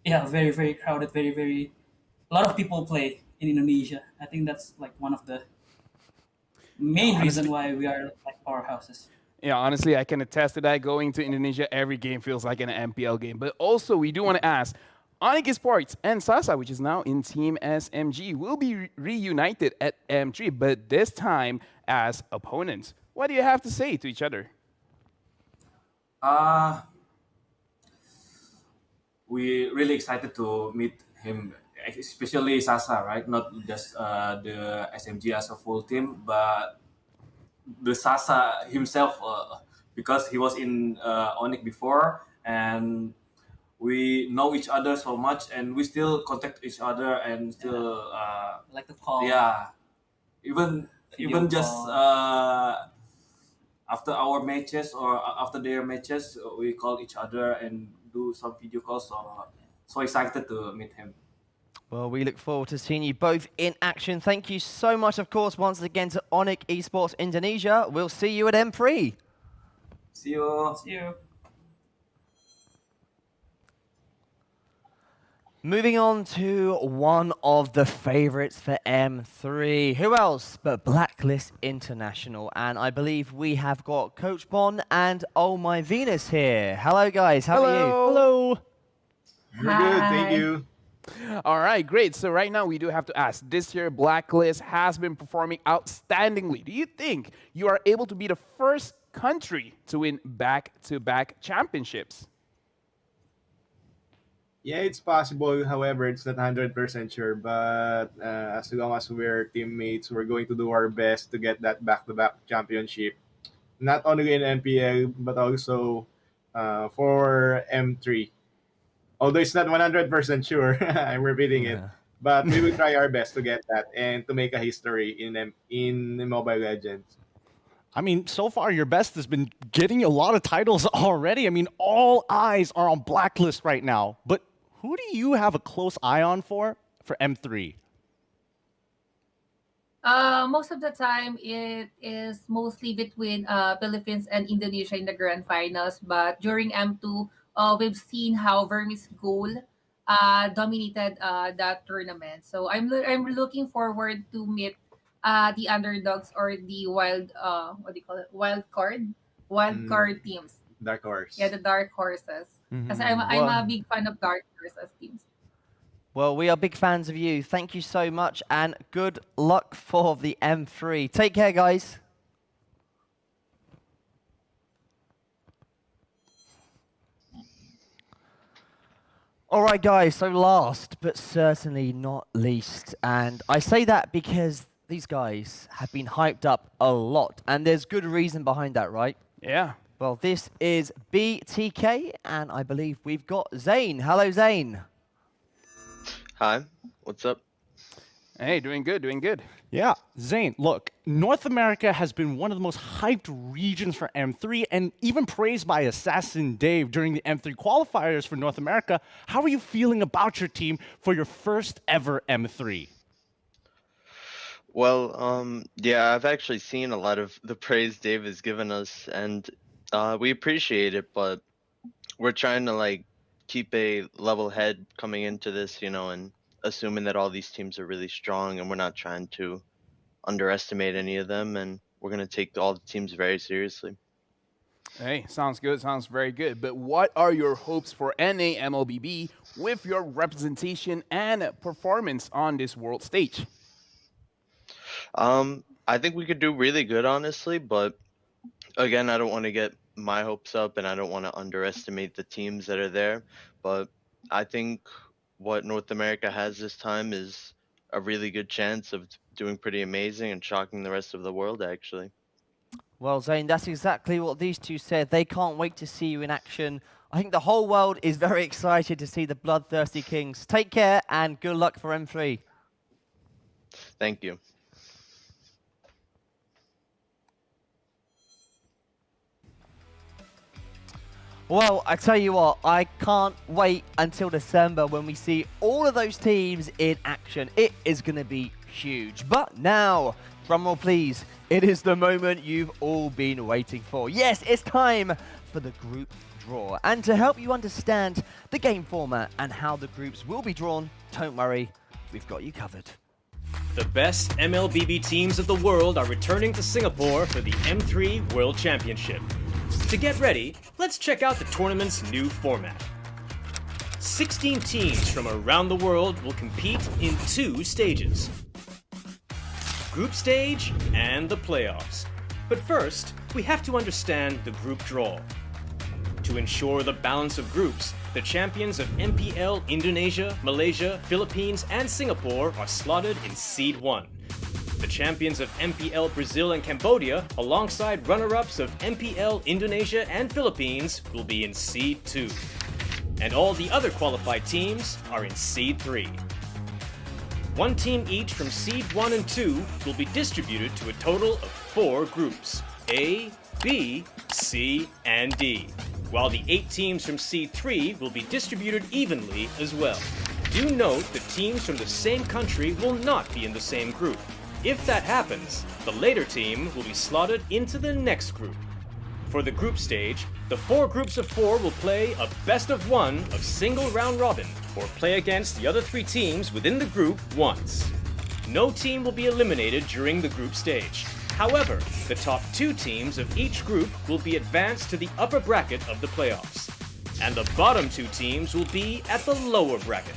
very, very crowded, very, very a lot of people play in Indonesia. I think that's like one of the main reason why we are like powerhouses. Yeah, honestly, I can attest to that. Going to Indonesia, every game feels like an MPL game. But also, we do want to ask, Onyx Esports and Sasa, which is now in Team SMG, will be reunited at M3, but this time as opponents. What do you have to say to each other? We really excited to meet him, especially Sasa, right? Not just the SMG as a full team, but the Sasa himself, because he was in Onyx before, and we know each other so much, and we still contact each other and still like the call. Yeah, even just after our matches or after their matches, we call each other and do some video calls. So excited to meet him. Well, we look forward to seeing you both in action. Thank you so much, of course, once again to Onyx Esports Indonesia. We'll see you at M3. See you. See you. Moving on to one of the favorites for M3. Who else but Blacklist International? And I believe we have got Coach Bon and Oh My Venus here. Hello, guys. How are you? Hello. We're good. Thank you. All right, great. So right now we do have to ask, this year Blacklist has been performing outstandingly. Do you think you are able to be the first country to win back-to-back championships? Yeah, it's possible. However, it's not 100% sure. But as long as we're teammates, we're going to do our best to get that back-to-back championship. Not only in NPL, but also for M3. Although it's not 100% sure, I'm repeating it. But we will try our best to get that and to make a history in Mobile Legends. I mean, so far your best has been getting a lot of titles already. I mean, all eyes are on Blacklist right now. But who do you have a close eye on for M3? Most of the time, it is mostly between Philippines and Indonesia in the grand finals. But during M2, we've seen how Vermis Goal dominated that tournament. So I'm looking forward to meet the underdogs or the what do you call it, wild card teams. Dark Horse. Yeah, the dark horses. Because I'm a big fan of dark horses teams. Well, we are big fans of you. Thank you so much, and good luck for the M3. Take care, guys. All right, guys, so last, but certainly not least, and I say that because these guys have been hyped up a lot, and there's good reason behind that, right? Yeah. Well, this is BTK, and I believe we've got Zane. Hello, Zane. Hi, what's up? Hey, doing good, doing good. Yeah, Zane, look, North America has been one of the most hyped regions for M3 and even praised by Assassin Dave during the M3 qualifiers for North America. How are you feeling about your team for your first ever M3? Well, yeah, I've actually seen a lot of the praise Dave has given us, and We appreciate it, but we're trying to like keep a level head coming into this, and assuming that all these teams are really strong, and we're not trying to underestimate any of them, and we're gonna take all the teams very seriously. Hey, sounds good. Sounds very good. But what are your hopes for NA MLBB with your representation and performance on this world stage? I think we could do really good, honestly, but again, I don't want to get my hopes up, and I don't want to underestimate the teams that are there. But I think what North America has this time is a really good chance of doing pretty amazing and shocking the rest of the world, actually. Well, Zane, that's exactly what these two said. They can't wait to see you in action. I think the whole world is very excited to see the Bloodthirsty Kings. Take care and good luck for M3. Thank you. Well, I tell you what, I can't wait until December when we see all of those teams in action. It is going to be huge. But now, drumroll please, it is the moment you've all been waiting for. Yes, it's time for the group draw. And to help you understand the game format and how the groups will be drawn, don't worry, we've got you covered. The best MLBB teams of the world are returning to Singapore for the M3 World Championship. To get ready, let's check out the tournament's new format. 16 teams from around the world will compete in 2 stages. Group stage and the playoffs. But first, we have to understand the group draw. To ensure the balance of groups, the champions of MPL Indonesia, Malaysia, Philippines, and Singapore are slotted in Seed 1. The champions of MPL Brazil and Cambodia, alongside runner-ups of MPL Indonesia and Philippines, will be in Seed 2. And all the other qualified teams are in Seed 3. 1 team each from Seed 1 and 2 will be distributed to a total of 4 groups, A, B, C, and D, while the 8 teams from Seed 3 will be distributed evenly as well. Do note that teams from the same country will not be in the same group. If that happens, the later team will be slotted into the next group. For the group stage, the 4 groups of 4 will play a best of 1 of single round robin, or play against the other 3 teams within the group once. No team will be eliminated during the group stage. However, the top 2 teams of each group will be advanced to the upper bracket of the playoffs, and the bottom 2 teams will be at the lower bracket.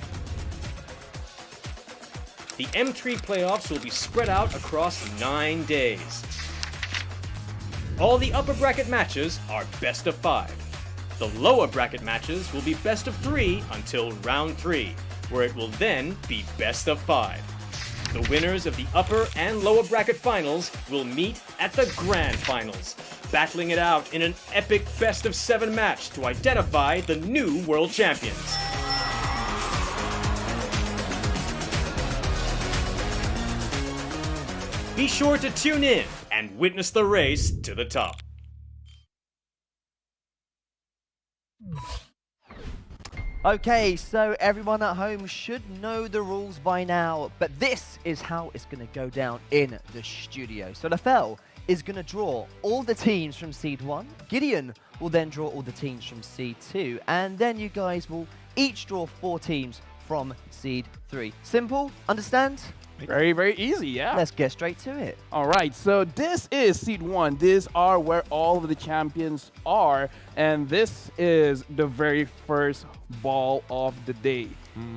The M3 playoffs will be spread out across 9 days. All the upper bracket matches are best of 5. The lower bracket matches will be best of 3 until round 3, where it will then be best of 5. The winners of the upper and lower bracket finals will meet at the grand finals, battling it out in an epic best of 7 match to identify the new world champions. Be sure to tune in and witness the race to the top. Okay, so everyone at home should know the rules by now, but this is how it's going to go down in the studio. So Lafell is going to draw all the teams from Seed 1, Gideon will then draw all the teams from Seed 2, and then you guys will each draw 4 teams from Seed 3. Simple? Understand? Very, very easy, yeah. Let's get straight to it. All right, so this is Seed 1. These are where all of the champions are, and this is the very first ball of the day.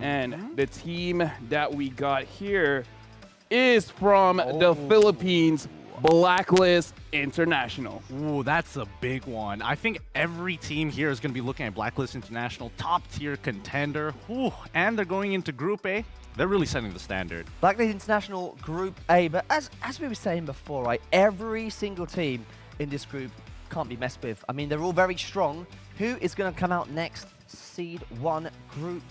And the team that we got here is from the Philippines, Blacklist International. Ooh, that's a big one. I think every team here is going to be looking at Blacklist International, top-tier contender. Ooh, and they're going into Group A. They're really setting the standard. Blacklist International Group A, but as we were saying before, right, every single team in this group can't be messed with. I mean, they're all very strong. Who is going to come out next? Seed 1 Group.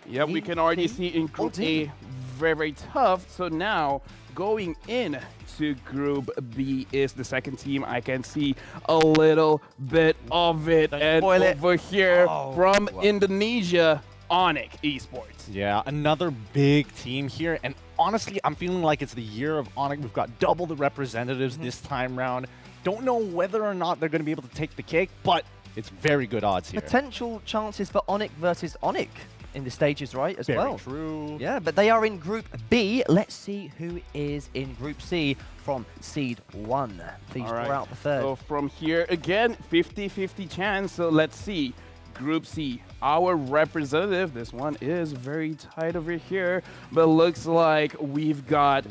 Yep, we can already see in Group A, very, very tough. So now, going in to Group B is the second team. I can see a little bit of it. And over here from Indonesia, Onyx Esports. Yeah, another big team here. And honestly, I'm feeling like it's the year of Onyx. We've got double the representatives this time round. Don't know whether or not they're going to be able to take the cake, but it's very good odds here. Potential chances for Onyx versus Onyx in the stages, right, as Very well. true. Yeah, but they are in Group B. Let's see who is in Group C from Seed 1. Please All right. draw out the third. So from here, again, 50-50 chance. So let's see. Group C, our representative. This one is very tight over here, but looks like we've got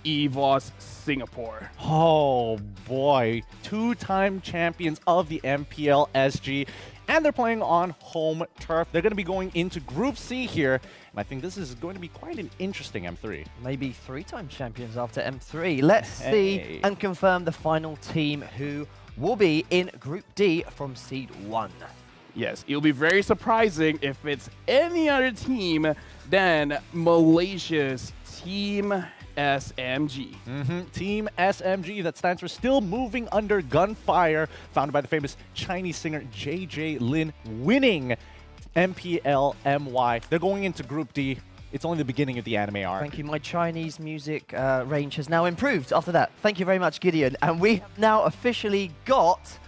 EVOS Singapore. Oh boy, two-time champions of the MPL SG, and they're playing on home turf. They're going to be going into Group C here, and I think this is going to be quite an interesting M3. Maybe three-time champions after M3. Let's see and confirm the final team who will be in Group D from Seed 1. Yes, it'll be very surprising if it's any other team than Malaysia's Team SMG. Team SMG, that stands for Still Moving Under Gunfire, founded by the famous Chinese singer JJ Lin, winning MPL MY. They're going into Group D. It's only the beginning of the anime arc. Thank you. My Chinese music range has now improved after that. Thank you very much, Gideon. And we have now officially got,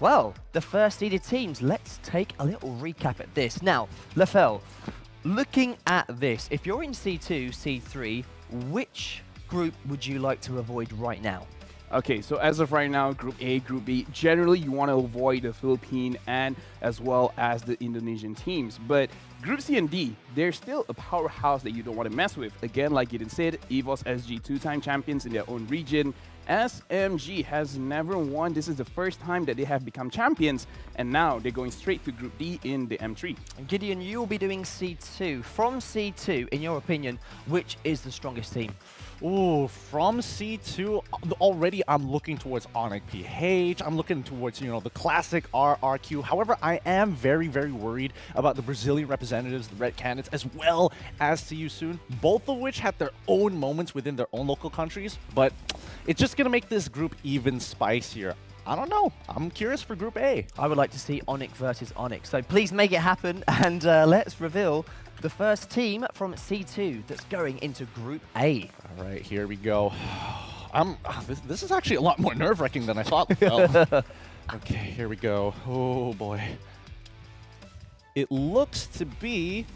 well, the first seeded teams. Let's take a little recap at this. Now, Lefel, looking at this, if you're in C2, C3, which group would you like to avoid right now? Okay, so as of right now, Group A, Group B, generally you want to avoid the Philippine and as well as the Indonesian teams. But Group C and D, they're still a powerhouse that you don't want to mess with. Again, like Gideon said, EVOS SG, two-time champions in their own region. SMG has never won. This is the first time that they have become champions, and now they're going straight to Group D in the M3. And Gideon, you will be doing C2. From C2, in your opinion, which is the strongest team? Ooh, from C2, already I'm looking towards Onyx PH. I'm looking towards, you know, the classic RRQ. However, I am very, very worried about the Brazilian representatives, the Red Canids, as well as See You Soon, both of which had their own moments within their own local countries, but it's just going to make this group even spicier. I don't know. I'm curious for Group A. I would like to see Onyx versus Onyx. So please make it happen, and let's reveal the first team from C2 that's going into Group A. All right, here we go. This is actually a lot more nerve-wracking than I thought. Okay, here we go. Oh boy. It looks to be,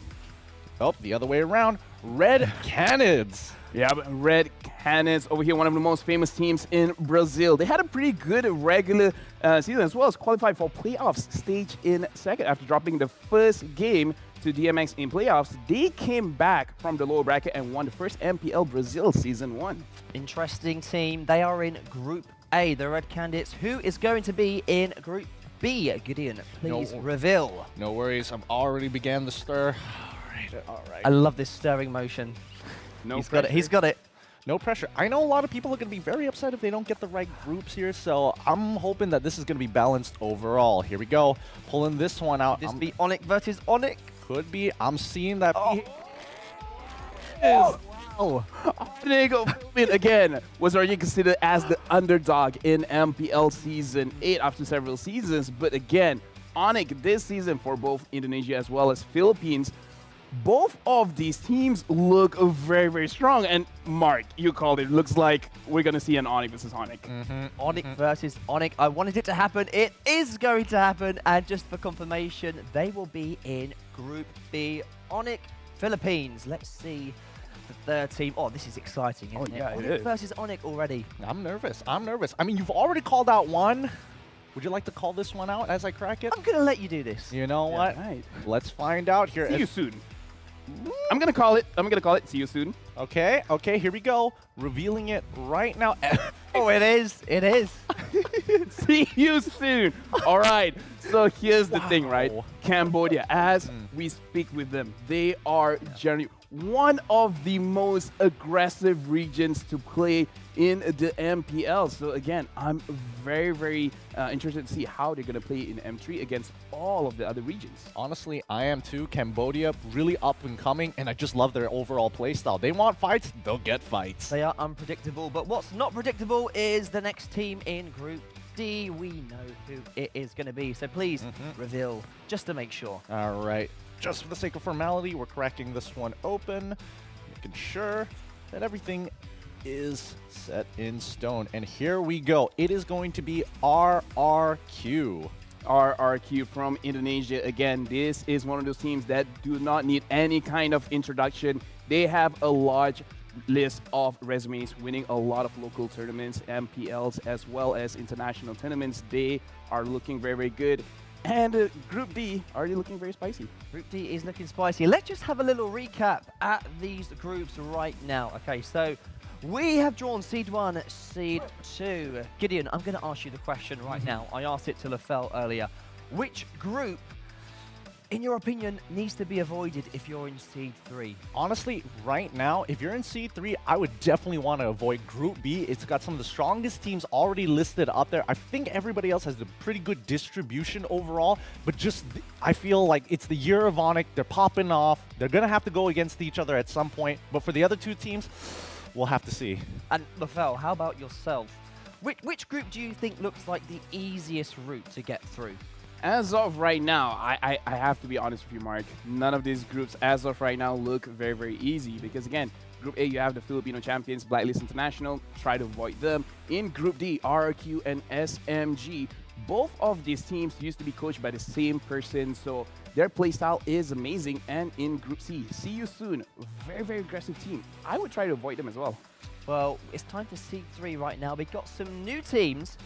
the other way around, Red Canids. Yeah, but Red Canids over here, one of the most famous teams in Brazil. They had a pretty good regular season as well as qualified for playoffs stage in second after dropping the first game to DMX in playoffs. They came back from the lower bracket and won the first MPL Brazil Season 1. Interesting team. They are in Group A, the Red Candidates. Who is going to be in Group B? Gideon, please reveal. No worries. I've already began the stir. All right. I love this stirring motion. He's got it. He's got it. No pressure. I know a lot of people are going to be very upset if they don't get the right groups here, so I'm hoping that this is going to be balanced overall. Here we go. Pulling this one out. Could this be Onyx versus Onyx? Could be. I'm seeing that. Wow. Again, was already considered as the underdog in MPL Season 8 after several seasons. But again, Onyx this season for both Indonesia as well as Philippines, both of these teams look very, very strong. And Mark, you called it. Looks like we're going to see an Onyx versus Onyx. Onyx versus Onyx. I wanted it to happen. It is going to happen. And just for confirmation, they will be in Group B. Onyx, Philippines. Let's see the third team. Oh, this is exciting, isn't it? Yeah, it Onyx is. versus Onyx already. I'm nervous. I mean, you've already called out one. Would you like to call this one out as I crack it? I'm going to let you do this. You know what? Right. Let's find out here. See you soon. I'm going to call it. See you soon. Okay, here we go. Revealing it right now. Oh, it is. It is. See you soon. All right. So here's the thing, right? Cambodia, as we speak with them, they are generally one of the most aggressive regions to play in the MPL. So again, I'm very, very interested to see how they're going to play in M3 against all of the other regions. Honestly, I am too. Cambodia, really up and coming, and I just love their overall play style. They want fights, they'll get fights. They are unpredictable, but what's not predictable is the next team in Group D. We know who it is going to be, so please reveal, just to make sure. All right. Just for the sake of formality, we're cracking this one open, making sure that everything is set in stone. And here we go. It is going to be RRQ. RRQ from Indonesia. Again, this is one of those teams that do not need any kind of introduction. They have a large list of resumes, winning a lot of local tournaments, MPLs, as well as international tournaments. They are looking very, very good. And Group D already looking very spicy. Group D is looking spicy. Let's just have a little recap at these groups right now. Okay, so we have drawn Seed 1, Seed 2. Gideon, I'm going to ask you the question right now. I asked it to Lafel earlier. Which group, in your opinion, needs to be avoided if you're in Seed 3? Honestly, right now, if you're in Seed 3, I would definitely want to avoid Group B. It's got some of the strongest teams already listed up there. I think everybody else has a pretty good distribution overall, but just I feel like it's the year of Onyx. They're popping off. They're going to have to go against each other at some point. But for the other two teams, we'll have to see. And Lafel, how about yourself? Which group do you think looks like the easiest route to get through? As of right now, I have to be honest with you, Mark. None of these groups, as of right now, look very, very easy. Because again, Group A, you have the Filipino champions, Blacklist International. Try to avoid them. In Group D, RRQ and SMG. Both of these teams used to be coached by the same person, so their playstyle is amazing. And in Group C, see you soon. Very, very aggressive team. I would try to avoid them as well. Well, it's time for Seed 3 right now. We've got some new teams,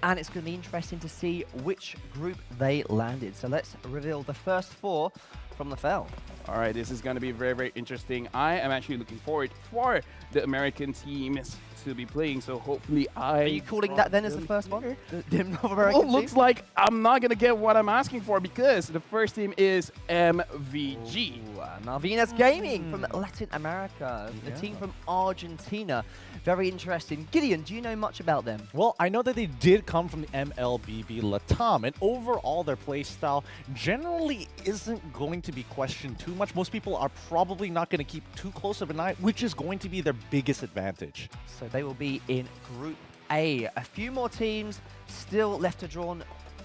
and it's going to be interesting to see which group they landed. So let's reveal the first 4 from the Fel. All right, this is going to be very, very interesting. I am actually looking forward for the American teams to be playing, so hopefully Are you calling that then as the first one? The North American Well, looks like I'm not going to get what I'm asking for because the first team is MVG. Malvinas Gaming from Latin America, the team from Argentina. Very interesting. Gideon, do you know much about them? Well, I know that they did come from the Mlbb Latam, and overall their play style generally isn't going to be questioned too much. Most people are probably not going to keep too close of an eye, which is going to be their biggest advantage. So they will be in Group A. A few more teams still left to draw.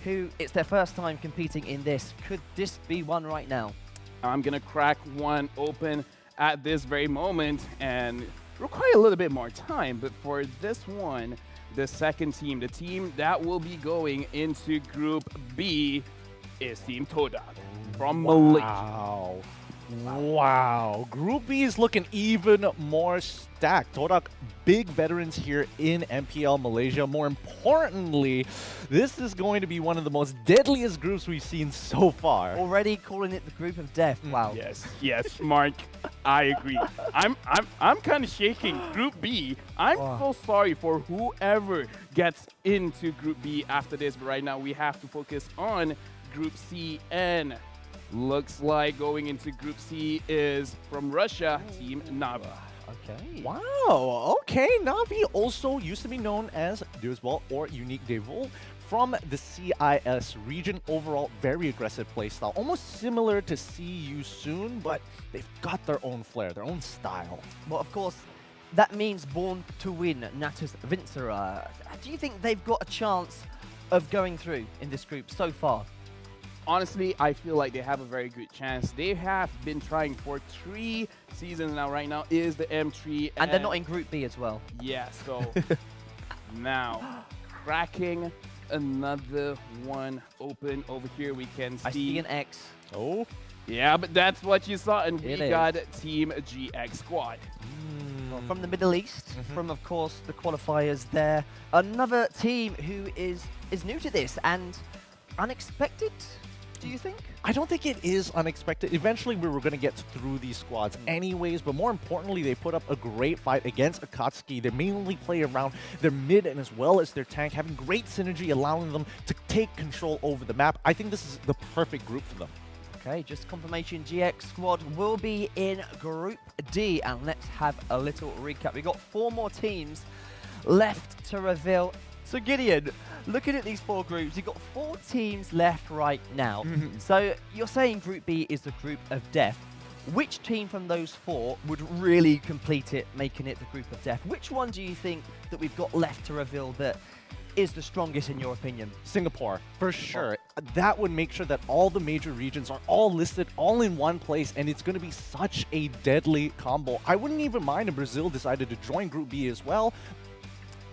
Who it's their first time competing in this. Could this be one right now? I'm going to crack one open at this very moment and require a little bit more time. But for this one, the second team, the team that will be going into Group B is Team Toda from Malaysia. Wow. Group B is looking even more stacked. Todak, big veterans here in MPL Malaysia. More importantly, this is going to be one of the most deadliest groups we've seen so far. Already calling it the group of death. Wow. Yes, Mark. I agree. I'm kind of shaking. Group B. I'm so sorry for whoever gets into Group B after this, but right now we have to focus on Group C, and looks like going into Group C is from Russia, Team Navi. Okay. Wow. Okay. Navi also used to be known as Dewsball or Unique Devil from the CIS region. Overall, very aggressive playstyle. Almost similar to See You Soon, but they've got their own flair, their own style. Well, of course, that means Born to Win, Natus Vincera. Do you think they've got a chance of going through in this group so far? Honestly, I feel like they have a very good chance. They have been trying for 3 seasons now. Right now is the M3. And they're not in Group B as well. Yeah, so now cracking another one open over here. We can see... I see an X. Oh. Yeah, but that's what you saw. And we It is. got Team GX Squad. Well, from the Middle East, from, of course, the qualifiers there. Another team who is new to this and unexpected, do you think? I don't think it is unexpected. Eventually, we were going to get through these squads anyways, but more importantly, they put up a great fight against Akatsuki. They mainly play around their mid and as well as their tank, having great synergy, allowing them to take control over the map. I think this is the perfect group for them. Okay, just confirmation, GX Squad will be in Group D, and let's have a little recap. We've got 4 more teams left to reveal. So Gideon, looking at these 4 groups, you've got 4 teams left right now. So you're saying Group B is the group of death. Which team from those 4 would really complete it, making it the group of death? Which one do you think that we've got left to reveal that is the strongest in your opinion? Singapore, for sure. that would make sure that all the major regions are all listed all in one place, and it's going to be such a deadly combo. I wouldn't even mind if Brazil decided to join Group B as well.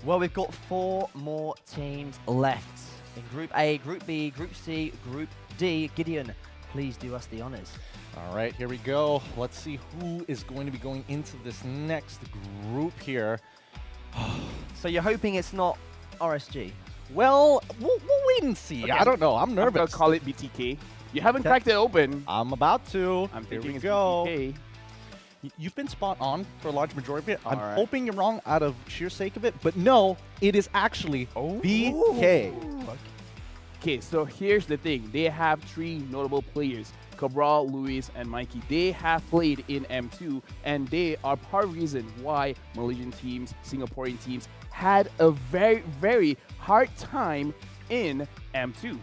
Well, we've got 4 more teams left in Group A, Group B, Group C, Group D. Gideon, please do us the honors. All right, here we go. Let's see who is going to be going into this next group here. So you're hoping it's not RSG? Well, we'll wait and see. Okay, I don't know. I'm nervous. I'm gonna call it BTK. You haven't cracked it open. I'm about to. I'm Here thinking we it's go. BTK. You've been spot on for a large majority of it. I'm All right. hoping you're wrong out of sheer sake of it, but no, it is actually BK. Okay, so here's the thing. They have 3 notable players, Cabral, Luis, and Mikey. They have played in M2, and they are part of the reason why Malaysian teams, Singaporean teams, had a very, very hard time in M2.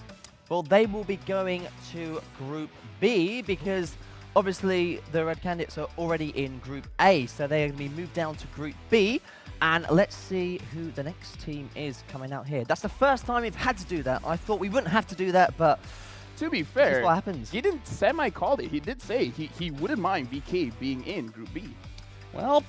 Well, they will be going to Group B because obviously the Red Candidates are already in Group A, so they are going to be moved down to Group B. And let's see who the next team is coming out here. That's the first time we've had to do that. I thought we wouldn't have to do that, but to be fair, this is what happens. He didn't semi-called it. He did say he wouldn't mind VK being in Group B. Well,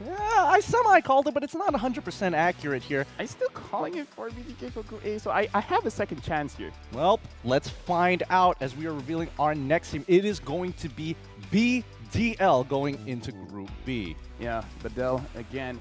yeah, I semi-called it, but it's not 100% accurate here. I'm still calling it for BTK for Group A, so I have a second chance here. Well, let's find out as we are revealing our next team. It is going to be BDL going into Group B. Yeah, Badel, again,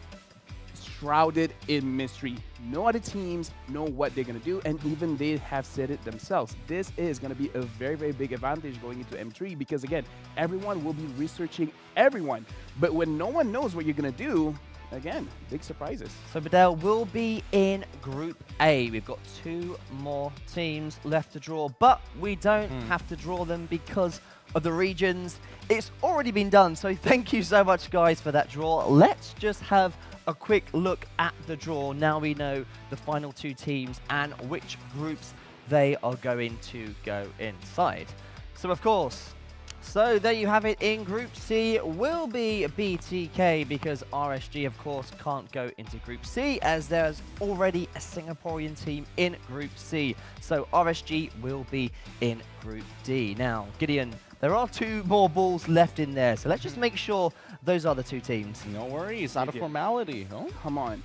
shrouded in mystery. No other teams know what they're going to do, and even they have said it themselves. This is going to be a very, very big advantage going into M3 because, again, everyone will be researching everyone. But when no one knows what you're going to do, again, big surprises. So Badel will be in Group A. We've got 2 more teams left to draw, but we don't have to draw them because of the regions. It's already been done, so thank you so much, guys, for that draw. Let's just have a quick look at the draw. Now we know the final 2 teams and which groups they are going to go inside. So, of course, so there you have it. In Group C will be BTK because RSG, of course, can't go into Group C as there's already a Singaporean team in Group C. So RSG will be in Group D. Now, Gideon, there are 2 more balls left in there, so let's just make sure those are the 2 teams. No worries, out of formality. No? Come on.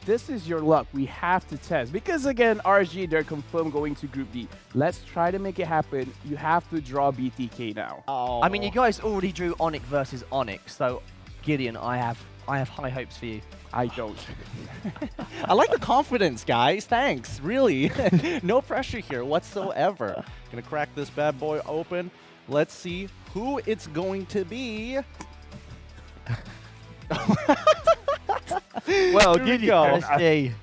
This is your luck. We have to test. Because, again, RSG, they're confirmed going to Group D. Let's try to make it happen. You have to draw BTK now. Oh. I mean, you guys already drew Onyx versus Onyx, so, Gideon, I have high hopes for you. I don't. I like the confidence, guys. Thanks. Really. No pressure here whatsoever. Gonna crack this bad boy open. Let's see who it's going to be. Well, Here we Gideon. RSG.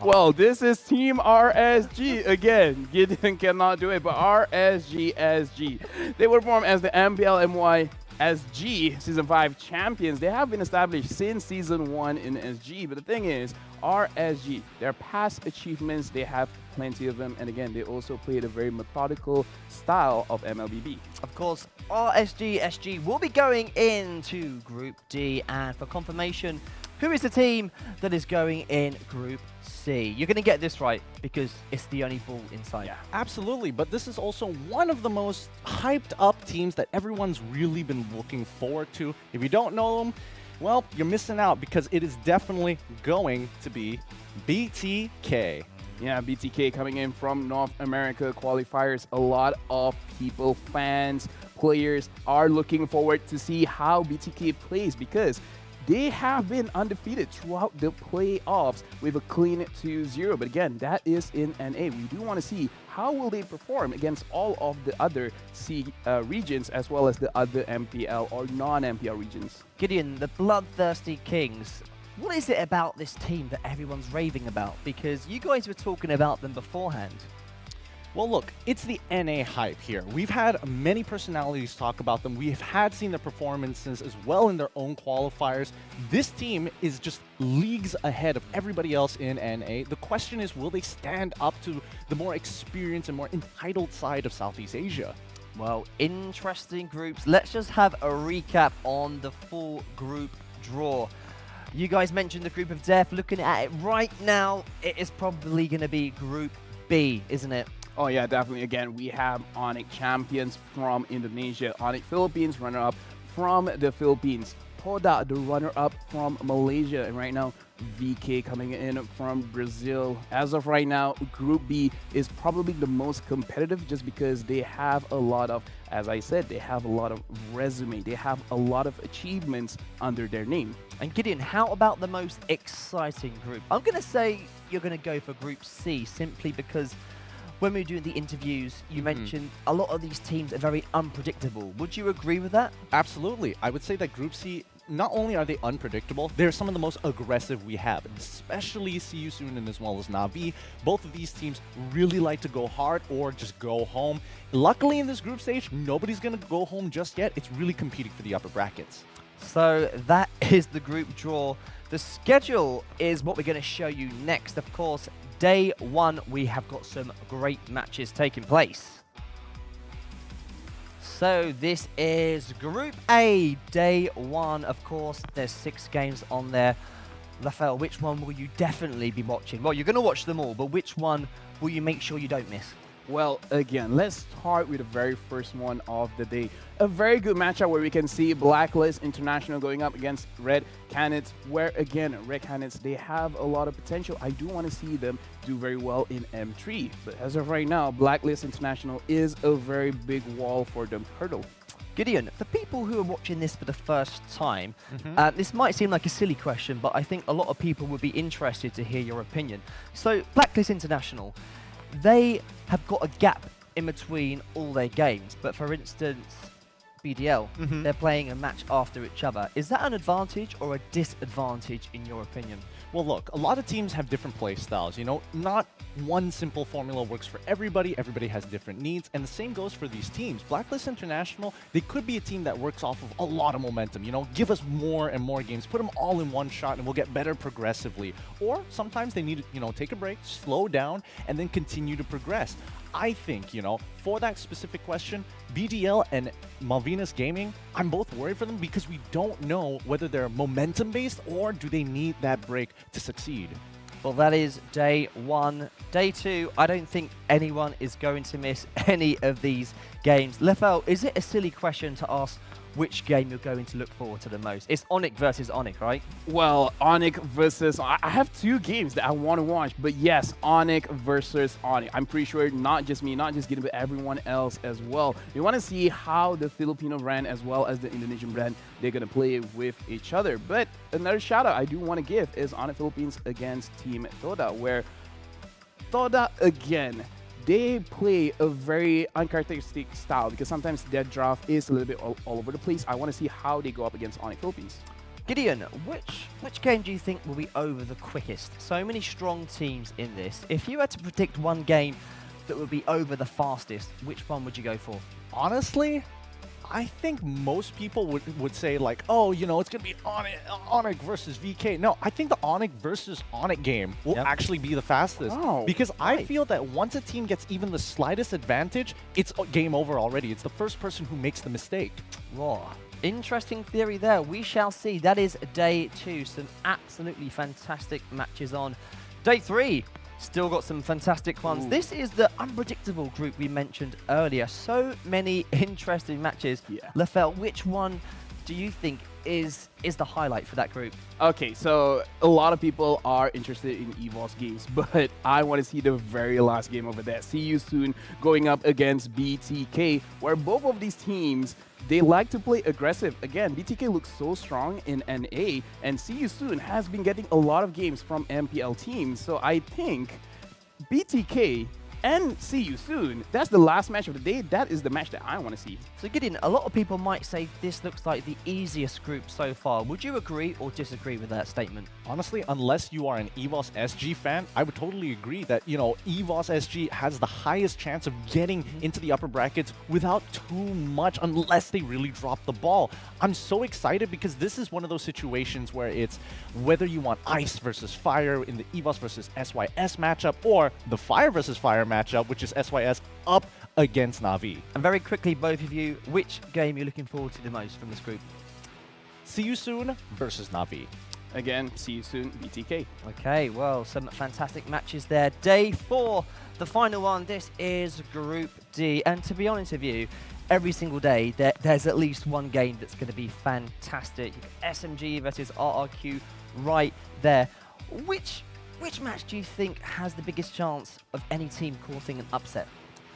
Well, this is Team RSG again. Gideon cannot do it, but RSG SG. They were formed as the MPL MY SG Season 5 champions. They have been established since Season 1 in SG, but the thing is, RSG, their past achievements, they have plenty of them, and again, they also played a very methodical style of MLBB. Of course, RSG SG will be going into Group D, and for confirmation, who is the team that is going in Group C? You're going to get this right because it's the only ball inside. Yeah, absolutely. But this is also one of the most hyped up teams that everyone's really been looking forward to. If you don't know them, well, you're missing out because it is definitely going to be BTK. Yeah, BTK coming in from North America qualifiers. A lot of people, fans, players are looking forward to see how BTK plays because they have been undefeated throughout the playoffs with a clean 2-0. But again, that is in NA. We do want to see how will they perform against all of the other C regions as well as the other MPL or non-MPL regions. Gideon, the Bloodthirsty Kings. What is it about this team that everyone's raving about? Because you guys were talking about them beforehand. Well, look, it's the NA hype here. We've had many personalities talk about them. We have seen their performances as well in their own qualifiers. This team is just leagues ahead of everybody else in NA. The question is, will they stand up to the more experienced and more entitled side of Southeast Asia? Well, interesting groups. Let's just have a recap on the full group draw. You guys mentioned the group of death. Looking at it right now, it is probably going to be Group B, isn't it? Oh yeah, definitely. Again, we have Onyx champions from Indonesia, Onyx Philippines runner-up from the Philippines, Toda the runner-up from Malaysia, and right now VK coming in from Brazil. As of right now, Group B is probably the most competitive just because they have a lot of, as I said, they have a lot of resume, they have a lot of achievements under their name. And Gideon, how about the most exciting group? I'm going to say you're going to go for Group C simply because when we were doing the interviews, you mentioned a lot of these teams are very unpredictable. Would you agree with that? Absolutely. I would say that Group C, not only are they unpredictable, they're some of the most aggressive we have, especially See You Soon and as well as Na'Vi. Both of these teams really like to go hard or just go home. Luckily in this group stage, nobody's going to go home just yet. It's really competing for the upper brackets. So that is the group draw. The schedule is what we're going to show you next. Of course, day one, we have got some great matches taking place. So this is Group A, day one. Of course, there's 6 games on there. Rafael, which one will you definitely be watching? Well, you're going to watch them all, but which one will you make sure you don't miss? Well, again, let's start with the very first one of the day. A very good matchup where we can see Blacklist International going up against Red Canids, where, again, Red Canids, they have a lot of potential. I do want to see them do very well in M3. But as of right now, Blacklist International is a very big wall for them to hurdle. Gideon, for people who are watching this for the first time, this might seem like a silly question, but I think a lot of people would be interested to hear your opinion. So, Blacklist International, they have got a gap in between all their games, but for instance, BDL, they're playing a match after each other. Is that an advantage or a disadvantage in your opinion? Well, look, a lot of teams have different play styles. You know, not one simple formula works for everybody. Everybody has different needs, and the same goes for these teams. Blacklist International, they could be a team that works off of a lot of momentum. You know, give us more and more games, put them all in one shot, and we'll get better progressively. Or sometimes they need to, you know, take a break, slow down, and then continue to progress. I think, you know, for that specific question, BDL and Malvinas Gaming, I'm both worried for them because we don't know whether they're momentum-based or do they need that break to succeed. Well, that is day one. Day two, I don't think anyone is going to miss any of these games. Lefel, is it a silly question to ask which game you're going to look forward to the most? It's Onyx versus Onyx, right? Well, Onyx versus... I have 2 games that I want to watch, but yes, Onyx versus Onyx. I'm pretty sure not just me, not just Gideon, but everyone else as well. We want to see how the Filipino brand as well as the Indonesian brand, they're going to play with each other. But another shout out I do want to give is Onyx Philippines against Team Toda, where Toda, again, they play a very uncharacteristic style because sometimes their draft is a little bit all over the place. I want to see how they go up against Onyx Philippines. Gideon, which game do you think will be over the quickest? So many strong teams in this. If you had to predict one game that would be over the fastest, which one would you go for? Honestly, I think most people would say like, oh, you know, it's going to be Onyx versus VK. No, I think the Onyx versus Onyx game will actually be the fastest. Because I feel that once a team gets even the slightest advantage, it's game over already. It's the first person who makes the mistake. Raw. Interesting theory there. We shall see. That is day two. Some absolutely fantastic matches on. Day three. Still got some fantastic ones. Ooh. This is the unpredictable group we mentioned earlier. So many interesting matches. Yeah. Lefel, which one do you think is the highlight for that group? Okay, so a lot of people are interested in EVOS games, but I want to see the very last game over there. See You Soon going up against BTK, where both of these teams, they like to play aggressive. Again, BTK looks so strong in NA, and See You Soon has been getting a lot of games from MPL teams. So I think BTK and See You Soon, that's the last match of the day. That is the match that I want to see. So Gideon, a lot of people might say this looks like the easiest group so far. Would you agree or disagree with that statement? Honestly, unless you are an EVOS SG fan, I would totally agree that, you know, EVOS SG has the highest chance of getting into the upper brackets without too much, unless they really drop the ball. I'm so excited because this is one of those situations where it's whether you want Ice versus Fire in the EVOS versus SYS matchup or the Fire versus Fire matchup, which is SYS up against Na'Vi. And very quickly, both of you, which game you're looking forward to the most from this group? See You Soon versus Na'Vi. Again, see you soon, BTK. Okay, well, some fantastic matches there. Day 4, the final one. This is Group D. And to be honest with you, every single day there's at least one game that's going to be fantastic. You've got SMG versus RRQ right there. Which match do you think has the biggest chance of any team causing an upset?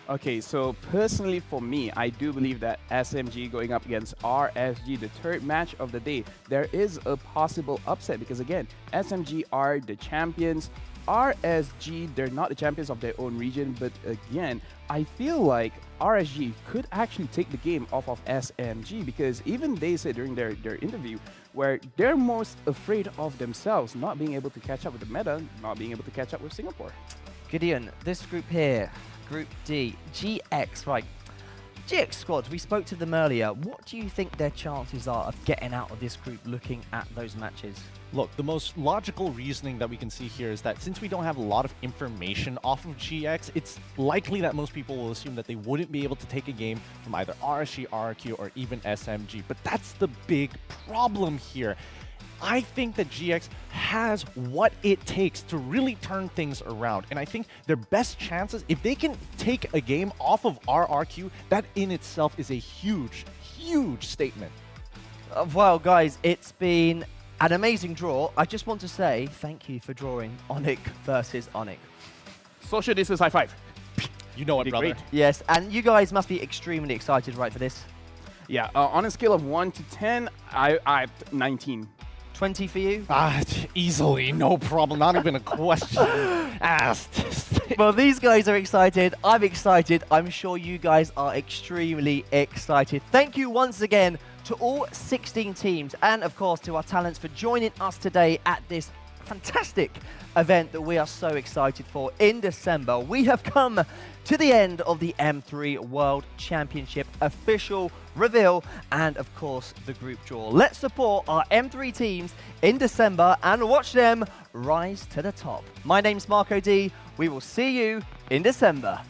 Okay, so personally for me, I do believe that SMG going up against RSG, the third match of the day, there is a possible upset because again, SMG are the champions. RSG, they're not the champions of their own region, but again, I feel like RSG could actually take the game off of SMG because even they said during their interview where they're most afraid of themselves, not being able to catch up with the meta, not being able to catch up with Singapore. Gideon, this group here, Group D, GX, right. GX squad, we spoke to them earlier. What do you think their chances are of getting out of this group looking at those matches? Look, the most logical reasoning that we can see here is that since we don't have a lot of information off of GX, it's likely that most people will assume that they wouldn't be able to take a game from either RSG, RRQ, or even SMG. But that's the big problem here. I think that GX has what it takes to really turn things around. And I think their best chances, if they can take a game off of RRQ, that in itself is a huge, huge statement. Well, guys, it's been an amazing draw. I just want to say thank you for drawing Onyx versus Onyx. Social distance high five. You know it, brother. Great. Yes, and you guys must be extremely excited, right, for this? Yeah, on a scale of 1 to 10, I 19. 20 for you? Easily, no problem. Not even a question asked. Well, these guys are excited. I'm excited. I'm sure you guys are extremely excited. Thank you once again to all 16 teams and, of course, to our talents for joining us today at this fantastic event that we are so excited for in December. We have come to the end of the M3 World Championship official reveal and of course the group draw. Let's support our M3 teams in December and watch them rise to the top. My name's Marco D. We will see you in December.